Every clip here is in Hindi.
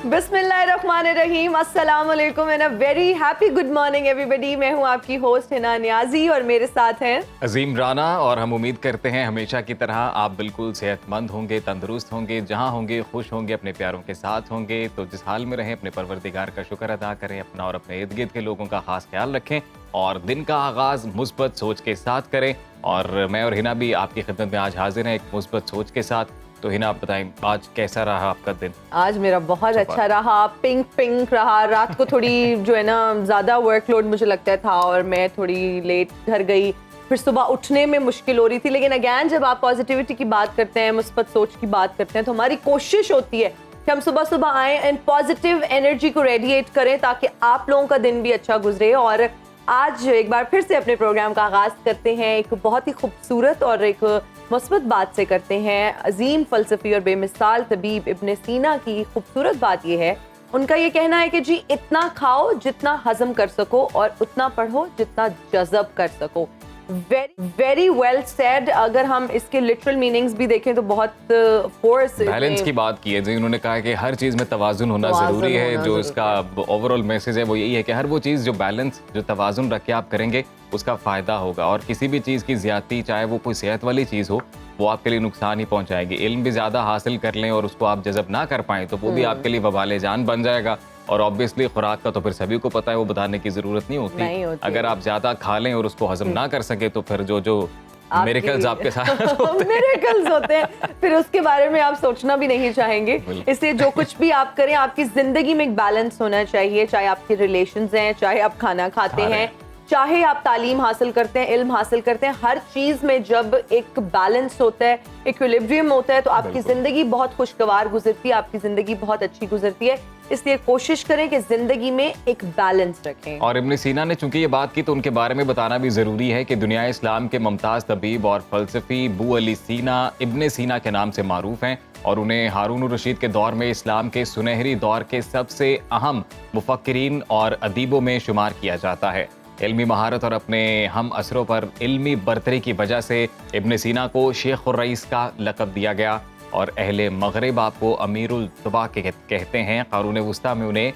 बिस्मिल्लाहिर्रहमानिर्रहीम, अस्सलाम वालेकुम and a very happy good morning everybody. मैं हूं आपकी होस्ट हिना नियाजी और मेरे साथ हैं अजीम राना। और हम उम्मीद करते हैं हमेशा की तरह आप बिल्कुल सेहतमंद होंगे, तंदुरुस्त होंगे, जहां होंगे खुश होंगे, अपने प्यारों के साथ होंगे। तो जिस हाल में रहें अपने परवरदिगार का शुक्र अदा करें, अपना और अपने इर्द गिर्द के लोगों का खास ख्याल रखें और दिन का आगाज मुस्बत सोच के साथ करें। और मैं और हिना भी आपकी खिदमत में आज हाजिर हैं एक मुस्बत सोच के साथ। तो हिना आप बताएं आज कैसा रहा आपका दिन? आज मेरा बहुत अच्छा रहा, पिंक रहा। रात को थोड़ी जो है ना ज़्यादा वर्कलोड मुझे लगता था और मैं थोड़ी लेट घर गई, फिर सुबह उठने में मुश्किल हो रही थी। लेकिन अगैन जब आप पॉजिटिविटी की बात करते हैं, मुस्बत सोच की बात करते हैं, तो हमारी कोशिश होती है कि हम सुबह सुबह आएँ एंड पॉजिटिव एनर्जी को रेडिएट करें ताकि आप लोगों का दिन भी अच्छा गुजरे। और आज एक बार फिर से अपने प्रोग्राम का आगाज़ करते हैं एक बहुत ही खूबसूरत और एक मुस्बत बात से करते हैं। अजीम फ़लसफ़ी और बेमिसाल तबीब इब्न सीना की खूबसूरत बात यह है, उनका ये कहना है कि जी इतना खाओ जितना हज़म कर सको और उतना पढ़ो जितना जज़ब कर सको। Very well said. अगर हम इसके लिटरल मीनिंग्स भी देखें तो बहुत फोर्स बैलेंस की बात की है जी। उन्होंने कहा कि हर चीज़ में तवाज़ुन होना ज़रूरी है। जो इसका ओवरऑल मैसेज है वो यही है कि हर वो चीज़ जो बैलेंस, जो तवाज़ुन रख के आप करेंगे उसका फ़ायदा होगा। और किसी भी चीज़ की ज़्यादती, चाहे वो कोई सेहत वाली चीज़ हो, वो आपके लिए नुकसान ही पहुंचाएगी। इल्म भी ज़्यादा हासिल कर लें और उसको आप जज़ब ना कर पाएँ तो वो भी आपके लिए वबाले जान बन जाएगा। और ऑब्वियसली खुराक का तो फिर सभी को पता है, वो बताने की ज़रूरत नहीं होती। अगर आप ज़्यादा खा लें और उसको हजम ना कर सके तो फिर जो मिरेकल्स आपके साथ मिरेकल्स होते हैं, फिर उसके बारे में आप सोचना भी नहीं चाहेंगे। इसलिए जो कुछ भी आप करें, आपकी जिंदगी में एक बैलेंस होना चाहिए। चाहे आपके रिलेशंस हैं, चाहे आप खाना खाते हैं, चाहे आप तालीम हासिल करते हैं, इल्म हासिल करते हैं, हर चीज़ में जब एक बैलेंस होता है, इक्विलिब्रियम होता है, तो आपकी ज़िंदगी बहुत खुशगवार गुजरती है, आपकी ज़िंदगी बहुत अच्छी गुजरती है। इसलिए कोशिश करें कि ज़िंदगी में एक बैलेंस रखें। और इब्न सीना ने चूंकि ये बात की तो उनके बारे में बताना भी ज़रूरी है कि दुनिया इस्लाम के मुमताज़ तबीब और फ़लसफ़ी बू अली सीना इब्न सीना के नाम से मारूफ हैं। और उन्हें हारून रशीद के दौर में इस्लाम के सुनहरी दौर के सबसे अहम मुफक्किरीन और अदीबों में शुमार किया जाता है। इल्मी महारत और अपने हम असरों पर इल्मी बरतरी की वजह से इब्न सीना को शेख उर रईस का लक़ब दिया गया और अहले मगरिब आपको अमीरुल तुबा कहते हैं। क़ुरून वुस्ता में उन्हें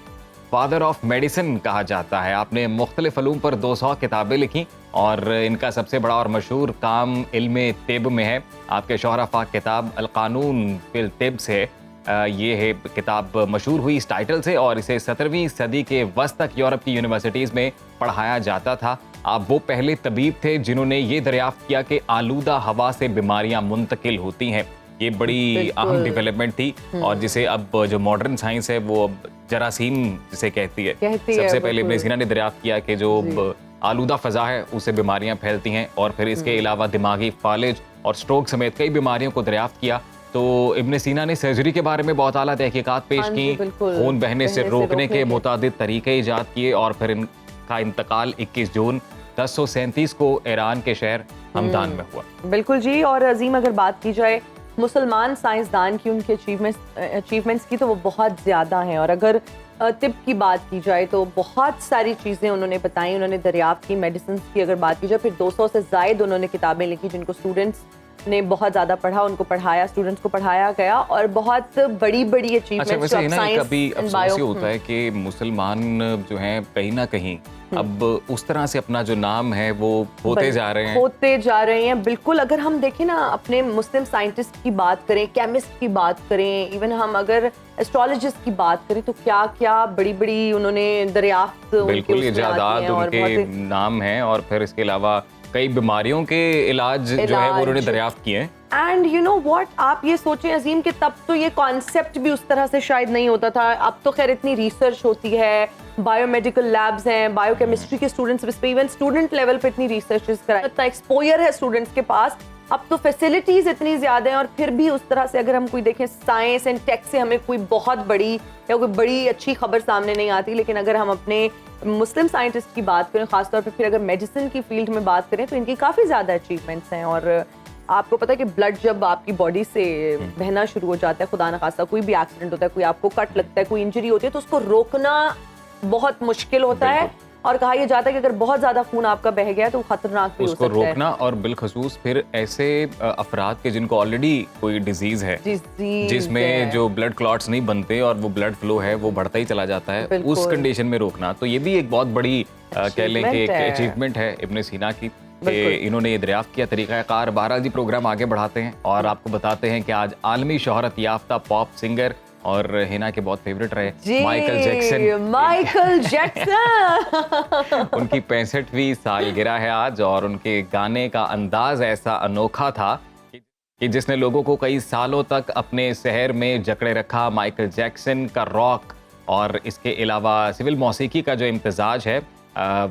फादर ऑफ मेडिसिन कहा जाता है। आपने मुख्तलिफ अलूम पर 200 किताबें लिखी और इनका सबसे बड़ा और मशहूर काम इल्म तिब में है। आपके शोहरा फाक किताब अल क़ानून फिल तिब से ये है किताब मशहूर हुई इस टाइटल से और इसे 17वीं सदी के वस्त तक यूरोप की यूनिवर्सिटीज़ में पढ़ाया जाता था। आप वो पहले तबीब थे जिन्होंने ये दरियाफ्त किया कि आलूदा हवा से बीमारियां मुंतकिल होती हैं। ये बड़ी अहम डेवलपमेंट थी और जिसे अब जो मॉडर्न साइंस है वो अब जरासीम जिसे कहती है। सबसे पहले इब्न सीना ने दरियाफ्त किया कि जो आलूदा फ़ज़ा है उससे बीमारियां फैलती हैं। और फिर इसके अलावा दिमागी फालिज और स्ट्रोक समेत कई बीमारियों को दरियाफ्त किया। तो इब्न सीना ने सर्जरी के बारे में बहुत आला तहकीकात पेश की, खून बहने से रोकने के मुतादिद तरीके ईजाद किए और फिर इनका इंतकाल 21 जून 1037 को ईरान के शहर हमदान में हुआ। बिल्कुल जी। और अजीम अगर बात की जाए मुसलमान साइंसदान की, उनके अचीवमेंट्स की, तो वो बहुत ज़्यादा हैं। और अगर तिब की बात की जाए तो बहुत सारी चीज़ें उन्होंने बताई, उन्होंने दरियाफ्त की। मेडिसिन की अगर बात की जाए, फिर 200 से ज़ायद उन्होंने किताबें लिखी जिनको स्टूडेंट्स ने बहुत ज़्यादा पढ़ा, उनको पढ़ाया, स्टूडेंट्स को पढ़ाया गया और बहुत बड़ी बड़ी अचीवमेंट्स। अच्छा, वैसे ना कभी अफसोस होता है कि मुसलमान जो हैं कहीं ना कहीं अब उस तरह से अपना जो नाम है वो होते जा रहे हैं। बिल्कुल। अगर हम देखें ना, अपने मुस्लिम साइंटिस्ट की बात करें, केमिस्ट की बात करें, इवन हम अगर एस्ट्रोलॉजिस्ट की बात करें, तो क्या क्या बड़ी बड़ी उन्होंने दरियाफ्त, बिल्कुल इजादात उनके नाम हैं। और फिर इसके अलावा कई बीमारियों के इलाज जो है वो उन्होंने दरियाफ्त किए हैं। एंड यू नो व्हाट, आप ये सोचें अजीम कि तब तो ये कॉन्सेप्ट भी उस तरह से शायद नहीं होता था। अब तो खैर इतनी रिसर्च होती है, बायोमेडिकल लैब्स हैं, बायोकेमिस्ट्री के स्टूडेंट्स पे इवन स्टूडेंट लेवल पे इतनी रिसर्चेस कराई, इतना एक्सपोजर है स्टूडेंट्स के पास। अब तो फैसिलिटीज इतनी ज्यादा हैं और फिर भी उस तरह से अगर हम कोई देखें साइंस एंड टेक से हमें कोई बहुत बड़ी या कोई बड़ी अच्छी खबर सामने नहीं आती। लेकिन अगर हम अपने मुस्लिम साइंटिस्ट की बात करें, खासतौर पे फिर अगर मेडिसिन की फील्ड में बात करें, तो इनकी काफ़ी ज़्यादा अचीवमेंट्स हैं। और आपको पता है कि ब्लड जब आपकी बॉडी से बहना शुरू हो जाता है, खुदा न खास्ता कोई भी एक्सीडेंट होता है, कोई आपको कट लगता है, कोई इंजरी होती है, तो उसको रोकना बहुत मुश्किल होता है। और कहा यह जाता है कि अगर बहुत ज्यादा खून आपका बह गया तो खतरनाक भी हो उसको सकता है। रोकना, और बिलखसूस फिर ऐसे अफराद के जिनको ऑलरेडी कोई डिजीज है, जिसमें जो ब्लड क्लॉट्स नहीं बनते और वो ब्लड फ्लो है वो बढ़ता ही चला जाता है, उस कंडीशन में रोकना, तो ये भी एक बहुत बड़ी कह लें कि एक अचीवमेंट है इब्ने सीना की कि इन्होंने ये दरियाफ्त किया तरीक़ाकार। बहरहाल जी, प्रोग्राम आगे बढ़ाते हैं और आपको बताते हैं कि आज आलमी शोहरत याफ्ता पॉप सिंगर और हिना के बहुत फेवरेट रहे माइकल जैक्सन उनकी 65वीं सालगिरह है आज, और उनके गाने का अंदाज ऐसा अनोखा था कि जिसने लोगों को कई सालों तक अपने शहर में जकड़े रखा। माइकल जैक्सन का रॉक और इसके अलावा सिविल मौसीकी का जो इम्तिजाज है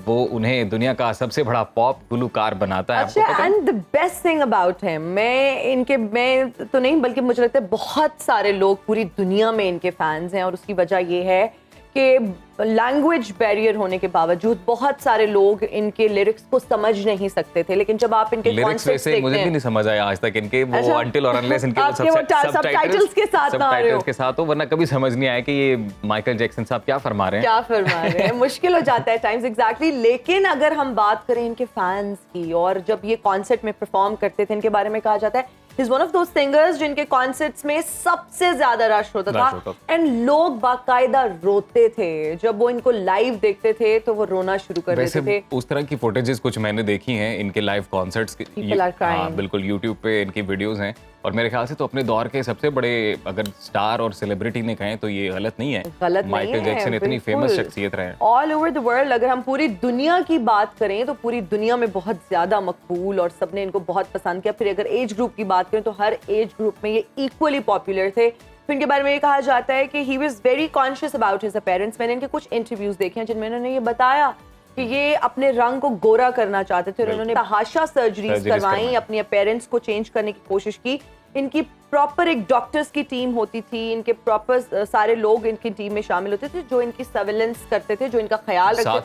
वो उन्हें दुनिया का सबसे बड़ा पॉप गुलूकार बनाता है। अच्छा, and the best thing about him, मैं तो नहीं बल्कि मुझे लगता है बहुत सारे लोग पूरी दुनिया में इनके फैंस हैं, और उसकी वजह ये है कि लैंग्वेज बैरियर होने के बावजूद बहुत सारे लोग इनके लिरिक्स को समझ नहीं सकते थे, लेकिन जब आप इनके लिरिक्स वैसे मुझे भी नहीं समझ आया आज तक इनके, वो अनटिल और अनलेस इनके सबटाइटल्स के साथ हो, वरना कभी समझ नहीं आया कि ये माइकल जैक्सन साहब क्या फरमा रहे हैं। मुश्किल हो जाता है टाइम्स, एग्जैक्टली। लेकिन अगर हम बात करें इनके फैंस की, और जब ये कॉन्सर्ट में परफॉर्म करते थे, इनके बारे में कहा जाता है He's one of those singers जिनके कॉन्सर्ट्स में सबसे ज्यादा रश होता था, एंड लोग बाकायदा रोते थे जब वो इनको लाइव देखते थे, तो वो रोना शुरू कर देते थे। उस तरह की फुटेजेस कुछ मैंने देखी हैं इनके लाइव कॉन्सर्ट्स की, बिल्कुल यूट्यूब पे इनकी वीडियोस हैं, और मेरे ख्याल से तो अपने दौर के सबसे बड़े अगर स्टार और सेलिब्रिटी ने कहें तो ये गलत नहीं है। माइकल जैक्सन इतनी फेमस शख्सियत रहे ऑल ओवर द वर्ल्ड। अगर हम पूरी दुनिया की बात करें तो पूरी दुनिया में बहुत ज्यादा मकबूल, और सबने इनको बहुत पसंद किया। फिर अगर एज ग्रुप की बात करें तो हर एज ग्रुप में ये इक्वली पॉपुलर थे। फिर इनके बारे में ये कहा जाता है कि he was very conscious about his appearance. मैंने इनके कुछ इंटरव्यूज देखे हैं जिनमें इन्होंने ये बताया कि ये अपने रंग को गोरा करना चाहते थे, और उन्होंने हाशा सर्जरीज करवाई, अपनी अपीयरेंस को चेंज करने की कोशिश की। इनकी प्रॉपर एक डॉक्टर्स की टीम होती थी, इनके प्रॉपर सारे लोग इनकी टीम में शामिल होते थे जो इनकी सर्विलेंस करते थे, जो इनका ख्याल रखते थे,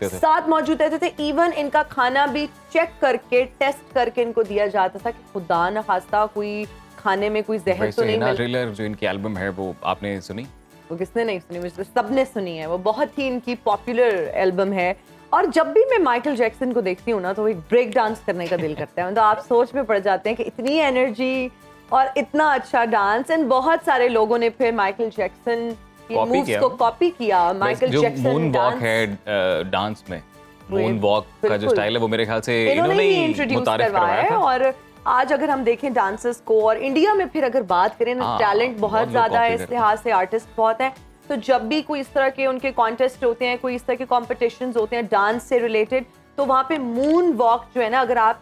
साथ मौजूद रहते थे। इवन इनका खाना भी चेक करके, टेस्ट करके इनको दिया जाता था कि खुदा न खास्ता कोई खाने में कोई जहर तो नहीं मिल। थ्रिलर जो इनकी एल्बम है वो आपने सुनी? वो किसने नहीं सुनी, मुझे सबने सुनी है। वो बहुत ही इनकी पॉपुलर एल्बम है, और जब भी मैं माइकल जैक्सन को देखती हूँ ना तो एक ब्रेक डांस करने का दिल करता है। तो आप सोच में पड़ जाते हैं कि इतनी एनर्जी और इतना अच्छा डांस, एंड बहुत सारे लोगों ने फिर माइकल जैक्सन के मूव्स को कॉपी किया। माइकल जैक्सन मून वॉक है डांस में, मून वॉक का जो स्टाइल है वो मेरे ख्याल से इन्होंने ही इंट्रोड्यूस करवाया है। और आज अगर हम देखें डांसर्स को, और इंडिया में फिर अगर बात करें ना, टैलेंट बहुत ज्यादा है इस लिहाज से, आर्टिस्ट बहुत है। तो जब भी कोई इस तरह के उनके कॉन्टेस्ट होते हैं, कोई इस तरह के कॉम्पिटिशन्स होते हैं डांस से रिलेटेड, तो वहाँ पे मून वॉक जो है ना, अगर आप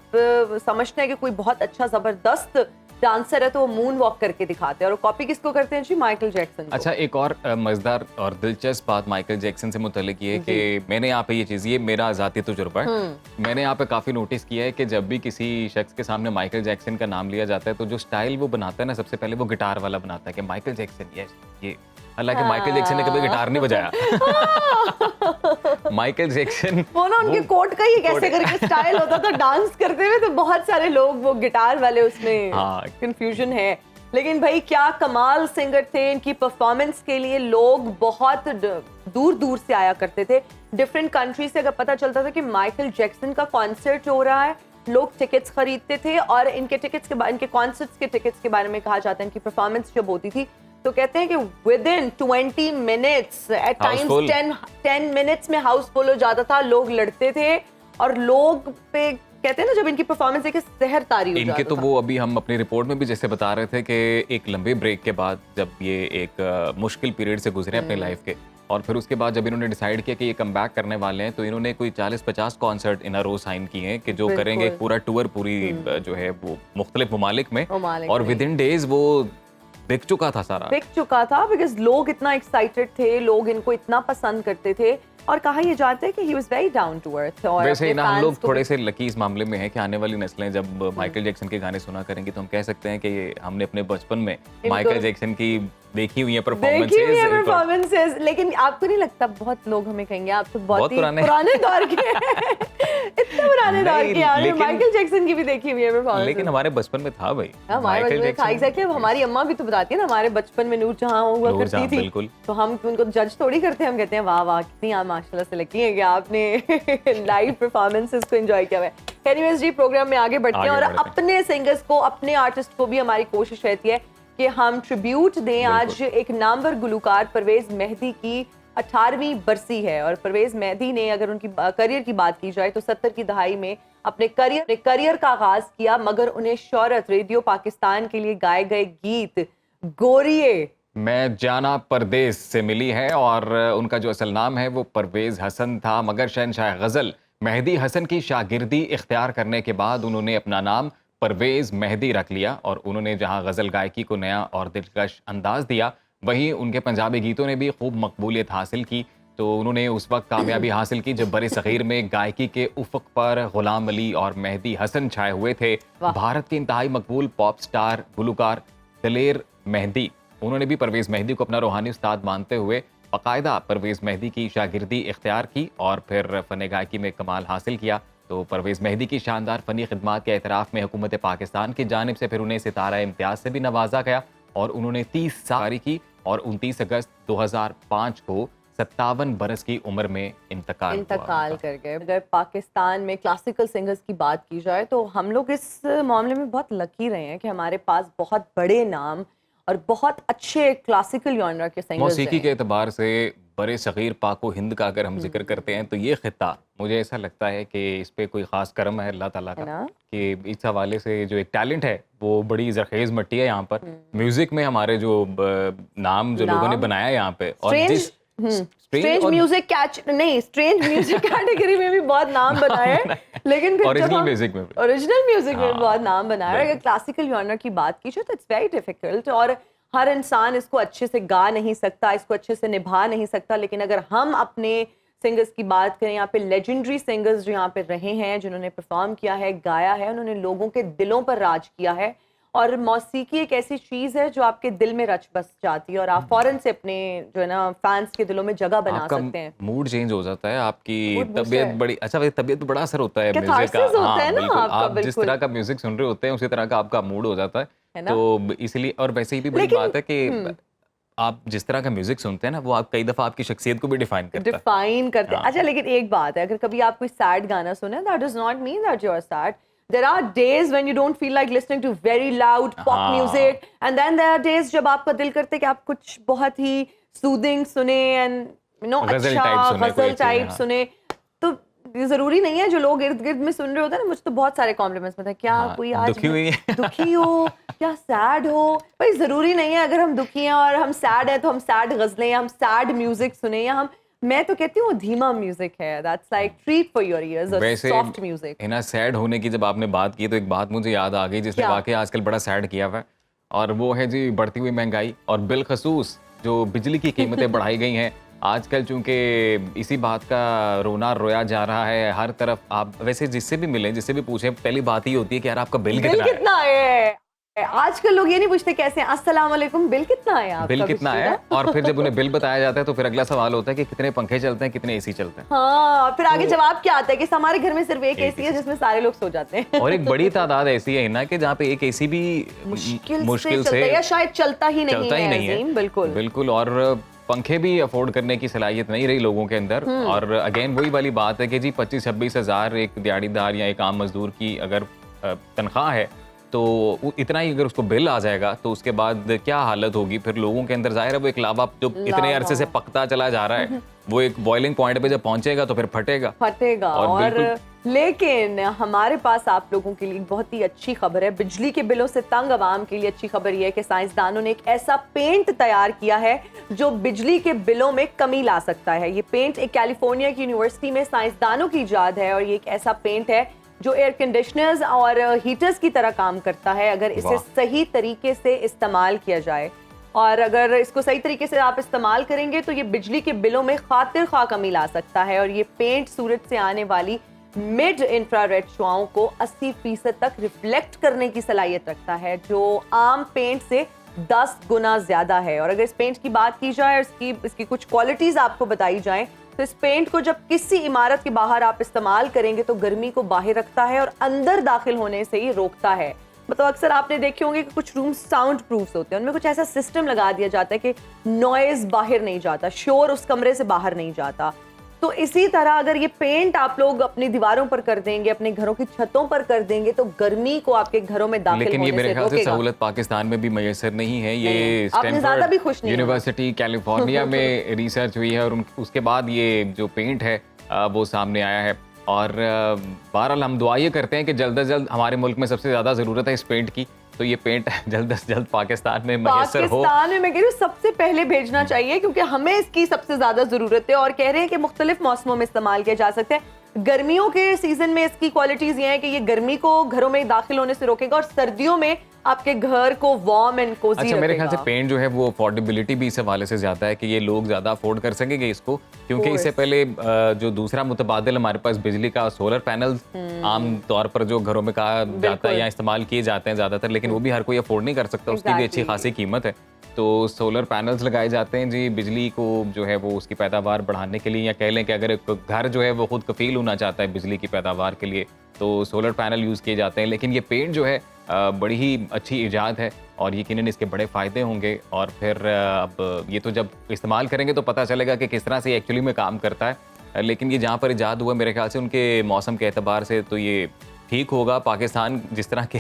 समझते हैं कि कोई बहुत अच्छा जबरदस्त डांसर है तो वो मून वॉक करके दिखाते हैं। और कॉपी किसको करते हैं जी? माइकल जैक्सन को। अच्छा, एक और मजेदार और दिलचस्प बात माइकल जैक्सन से मुतल्लिक ये है कि मैंने यहाँ पे ये चीज़, ये मेरा ज़ाती तजुर्बा है, मैंने यहाँ पे काफ़ी नोटिस किया है कि जब भी किसी शख्स के सामने माइकल जैक्सन का नाम लिया जाता है तो जो स्टाइल वो बनाता है ना, सबसे पहले वो गिटार वाला बनाता है कि माइकल जैक्सन, ये हालांकि माइकल जैक्सन ने कभी गिटार नहीं बजाया। माइकल जैक्सन वो ना उनके कोट का ही कैसे करके स्टाइल होता था डांस करते हुए, तो बहुत सारे लोग वो गिटार वाले उसमें कंफ्यूजन है। लेकिन भाई क्या कमाल सिंगर थे, इनकी परफॉर्मेंस के लिए लोग बहुत दूर दूर से आया करते थे, डिफरेंट कंट्री से। अगर पता चलता था कि माइकल जैक्सन का कॉन्सर्ट हो रहा है, लोग टिकट्स खरीदते थे, और इनके कॉन्सर्ट्स के टिकट्स के बारे में कहा जाता है, इनकी परफॉर्मेंस जब होती थी तो कहते हैं कि within 20 minutes, at times 10 minutes में हाउस फुल हो जाता था, लोग लड़ते थे, और लोग पे कहते हैं ना जब इनकी परफॉर्मेंस देखे सहर तारी हो इनके, तो वो अभी हम अपनी रिपोर्ट में भी जैसे बता रहे थे कि एक लंबे ब्रेक के बाद जब ये एक मुश्किल पीरियड से गुजरे अपने लाइफ के, और फिर उसके बाद जब इन्होंने डिसाइड किया कि ये कम बैक करने वाले हैं, तो इन्होंने कोई 40-50 कॉन्सर्ट इन अ रो साइन किए हैं कि जो करेंगे पूरा टूर, पूरी जो है वो मुख्तलिफ ममालिक में, और विद इन डेज वो बिक चुका था, सारा बिक चुका था, बिकॉज लोग इतना एक्साइटेड थे, लोग इनको इतना पसंद करते थे, और कहा यह जाता है कि he was very down to earth. और वैसे ना हम लोग थोड़े से लकी इस मामले में हैं कि आने वाली नस्लें जब माइकल जैक्सन के गाने सुना करेंगी तो हम कह सकते हैं कि हमने अपने बचपन में माइकल जैक्सन की देखी हुई है देखी हुई है परफॉर्मेंसेस। परफॉर्मेंसेस, लेकिन आपको नहीं लगता बहुत लोग हमें कहेंगे आप तो बहुत ही पुराने दौर के हैं? इतने पुराने दौर के यार, माइकल जैक्सन की भी देखी हुई है परफॉर्मेंस। लेकिन हमारे बचपन में था भाई, हमारे बचपन में था एग्जैक्टली। अब हमारी अम्मा भी तो बताती है ना, हमारे बचपन में नूरजहां हुआ करती थी, बिल्कुल। तो हम उनको जज थोड़ी करते हैं, हम कहते हैं वाह वाह कितनी आप माशाल्लाह से लकी हैं कि आपने लाइव परफॉर्मेंसेस को एंजॉय किया है। एनीवेज जी, प्रोग्राम में आगे बढ़ते हैं और अपने सिंगर्स को, अपने आर्टिस्ट को भी हमारी कोशिश रहती है कि हम ट्रिब्यूट दें। आज एक नामवर गुलकार परवेज मेहदी की 18वीं बरसी है और परवेज मेहदी ने अगर उनकी करियर की बात की जाए तो 70 की दहाई में अपने करियर का आगाज किया, मगर उन्हें शोहरत रेडियो पाकिस्तान के लिए गाए गए गीत गोरिये मैं जाना परदेस से मिली है और उनका जो असल नाम है वो परवेज हसन था, मगर शहनशाह गजल मेहदी हसन की शागिर्दी इख्तियार करने के बाद उन्होंने अपना नाम परवेज मेहदी रख लिया और उन्होंने जहां गजल गायकी को नया और दिलकश अंदाज दिया, वहीं उनके पंजाबी गीतों ने भी खूब मकबूलियत हासिल की। तो उन्होंने उस वक्त कामयाबी हासिल की जब बड़े सगीर में गायकी के उफक पर गुलाम अली और मेहदी हसन छाए हुए थे। भारत के इंतहाई मकबूल पॉप स्टार गुलकार दलेर मेहदी, उन्होंने भी परवेज मेहदी को अपना रूहानी उस्ताद मानते हुए बाकायदा परवेज मेहदी की शागिर्दी इख्तियार की और फिर फ़न गायकी में कमाल हासिल किया। तो परवेज मेहदी की शानदार फ़नी खिदमात के एतराफ़ में हुकूमत पाकिस्तान की जानिब से फिर उन्हें सितारा इम्तियाज़ से भी नवाजा गया और उन्होंने 30 साल की और 29 अगस्त 2005 को 57 बरस की उम्र में इंतकाल कर गए। अगर पाकिस्तान में क्लासिकल सिंगर्स की बात की जाए तो हम लोग इस मामले में बहुत लकी रहे हैं कि हमारे पास बहुत बड़े नाम और बहुत अच्छे क्लासिकल जॉनर के सिंगर्स हैं। मौसीकी के एतबार से बड़े सगीर पाको हिंद का अगर हम जिक्र करते हैं तो ये खिता मुझे ऐसा लगता है कि इस पे कोई खास करम है अल्लाह ताला का कि इस हवाले से जो एक टैलेंट है वो बड़ी जरखेज मट्टी है यहाँ पर। म्यूजिक में हमारे जो नाम जो लोगों ने बनाया यहाँ पे और जिस स्ट्रेंज म्यूजिक कैटेगरी में भी बहुत नाम बनाए हैं, लेकिन ओरिजिनल म्यूजिक में भी बहुत नाम बनाया है। अगर क्लासिकल जॉनर की बात की जाए तो इट्स वेरी डिफिकल्ट और हर इंसान इसको अच्छे से गा नहीं सकता, इसको अच्छे से निभा नहीं सकता। लेकिन अगर हम अपने सिंगर्स की बात करें, यहाँ पे लेजेंडरी सिंगर्स जो यहाँ पे रहे हैं, जिन्होंने परफॉर्म किया है, गाया है, उन्होंने लोगों के दिलों पर राज किया है। और मौसीकी एक ऐसी चीज है जो आपके दिल में रच बस जाती है और आप फौरन से अपने जो है ना फैंस के दिलों में जगह बना सकते हैं। मूड चेंज हो जाता है, आपकी तबीयत बड़ी अच्छा, तबीयत बड़ा असर होता है म्यूजिक का। हाँ, बिल्कुल। आप जिस तरह का म्यूजिक सुन रहे होते हैं उसी तरह का आपका मूड हो जाता है तो इसलिए। और वैसे ही भी बड़ी बात है कि आप जिस तरह का म्यूजिक सुनते हैं ना वो आप कई दफा आपकी शख्सियत को भी डिफाइन करते हैं। अच्छा, लेकिन एक बात है, अगर कभी आप कोई सैड गाना सुने, that does not mean that you are sad. There are days when you don't feel like listening to very loud pop music, and then there are days जब आपका दिल करते है कि आप कुछ बहुत ही soothing सुने and you know अच्छा गजल टाइप सुने। तो ये जरूरी नहीं है जो लोग इर्द गिर्द में सुन रहे होते हैं ना, मुझे तो बहुत सारे कॉम्प्लीमेंट्स मिलते हैं, क्या कोई आज दुखी हो या सैड हो। भाई जरूरी नहीं है अगर हम दुखी हैं और हम सैड हैं तो हम सैड गजलें, हम सैड म्यूजिक सुने, या हम, मैं तो कहती हूँ धीमा म्यूजिक है, that's like treat for your ears, soft music है ना। सैड होने की जब आपने बात की तो एक बात मुझे याद आ गई जिसने वाकई आजकल बड़ा सैड किया हुआ है, और वो है जी बढ़ती हुई महंगाई और बिलखसूस जो बिजली की कीमतें बढ़ाई गई हैं आजकल। चूंकि इसी बात का रोना रोया जा रहा है हर तरफ। आप वैसे जिससे भी मिलें, जिससे भी पूछें, पहली बात ही होती है कि यार आपका बिल कितना है। आजकल लोग ये नहीं पूछते कैसे हैं, अस्सलाम वालेकुम बिल कितना है आपका, बिल कितना है। और फिर जब उन्हें बिल बताया जाता है तो फिर अगला सवाल होता है कि कितने पंखे चलते हैं, कितने एसी चलते हैं। हाँ, फिर आगे जवाब क्या आता है कि हमारे घर में सिर्फ एक एसी है जिसमें सारे लोग सो जाते हैं। और एक बड़ी तादाद ऐसी है ना कि जहाँ पे एक एसी भी मुश्किल से या शायद चलता ही नहीं है। बिल्कुल। और पंखे भी अफोर्ड करने की सलाहियत नहीं रही लोगों के अंदर। और अगेन वही वाली बात है कि जी 25-26 हज़ार एक दिहाड़ीदार या एक आम मजदूर की अगर तनख्वाह है तो इतना ही अगर उसको बिल आ जाएगा तो उसके बाद क्या हालत होगी फिर लोगों के अंदर। जाहिर है वो एक लावा जो इतने अरसे से पकता चला जा रहा है वो एक बॉइलिंग पॉइंट पे जब पहुंचेगा तो फिर फटेगा। और लेकिन हमारे पास आप लोगों के लिए बहुत ही अच्छी खबर है। बिजली के बिलों से तंग आवाम के लिए अच्छी खबर यह है कि साइंसदानों ने एक ऐसा पेंट तैयार किया है जो बिजली के बिलों में कमी ला सकता है। ये पेंट एक कैलिफोर्निया की यूनिवर्सिटी में साइंसदानों की इजाद है और ये एक ऐसा पेंट है जो एयर कंडीशनर्स और हीटर्स की तरह काम करता है अगर इसे सही तरीके से इस्तेमाल किया जाए। और अगर इसको सही तरीके से आप इस्तेमाल करेंगे तो ये बिजली के बिलों में खातिर खा कमी ला सकता है। और ये पेंट सूरज से आने वाली मिड इंफ्रारेड शुआओं को 80% तक रिफ्लेक्ट करने की सलाहियत रखता है जो आम पेंट से 10 गुना ज्यादा है। और अगर इस पेंट की बात की जाए, इसकी कुछ क्वालिटीज आपको बताई जाएं, तो इस पेंट को जब किसी इमारत के बाहर आप इस्तेमाल करेंगे तो गर्मी को बाहर रखता है और अंदर दाखिल होने से ही रोकता है। मतलब अक्सर आपने देखे होंगे कि कुछ रूम साउंड प्रूफ होते हैं, उनमें कुछ ऐसा सिस्टम लगा दिया जाता है कि नॉइज बाहर नहीं जाता, शोर उस कमरे से बाहर नहीं जाता। तो इसी तरह अगर ये पेंट आप लोग अपनी दीवारों पर कर देंगे, अपने घरों की छतों पर कर देंगे, तो गर्मी को आपके घरों में दाखिल लेकिन होने ये मेरे से ख्याल से रोकेगा। सहूलत पाकिस्तान में भी मैसर नहीं है। ये आपने ज्यादा भी खुश नहीं होना। यूनिवर्सिटी कैलिफोर्निया में रिसर्च हुई है और उसके बाद ये जो पेंट है वो सामने आया है। और बहरहाल हम दुआ ये करते हैं कि जल्द से जल्द, हमारे मुल्क में सबसे ज्यादा जरूरत है इस पेंट की, तो ये पेंट जल्द से जल्द पाकिस्तान में मैसर हो। पाकिस्तान में मैं कह रही हूँ सबसे पहले भेजना चाहिए, क्योंकि हमें इसकी सबसे ज्यादा जरूरत है। और कह रहे हैं कि मुख्तलिफ मौसमों में इस्तेमाल किया जा सकता है। गर्मियों के सीजन में इसकी क्वालिटीज ये हैं कि ये गर्मी को घरों में दाखिल होने से रोकेगा और सर्दियों में आपके घर को वार्म एंड कोजी रखेगा। मेरे ख्याल से पेंट जो है वो अफोर्डेबिलिटी भी इस हवाले से ज्यादा है कि ये लोग ज्यादा अफोर्ड कर सकेंगे इसको, क्योंकि इससे पहले जो दूसरा मुतबादिल हमारे पास बिजली का सोलर पैनल आम तौर पर जो घरों में कहा जाता है या इस्तेमाल किए जाते हैं ज्यादातर, लेकिन वो भी हर कोई अफोर्ड नहीं कर सकता, उसकी भी अच्छी खासी कीमत है। तो सोलर पैनल्स लगाए जाते हैं जी बिजली को जो है वो उसकी पैदावार बढ़ाने के लिए, या कह लें कि अगर एक घर जो है वो खुद कफील होना चाहता है बिजली की पैदावार के लिए, तो सोलर पैनल यूज़ किए जाते हैं। लेकिन ये पेंट जो है बड़ी ही अच्छी इजाद है और यकीनन इसके बड़े फ़ायदे होंगे। और फिर अब ये तो जब इस्तेमाल करेंगे तो पता चलेगा कि किस तरह से एक्चुअली में काम करता है। लेकिन ये जहाँ पर इजाद हुआ मेरे ख्याल से उनके मौसम के एतबार से तो ये ठीक होगा। पाकिस्तान जिस तरह के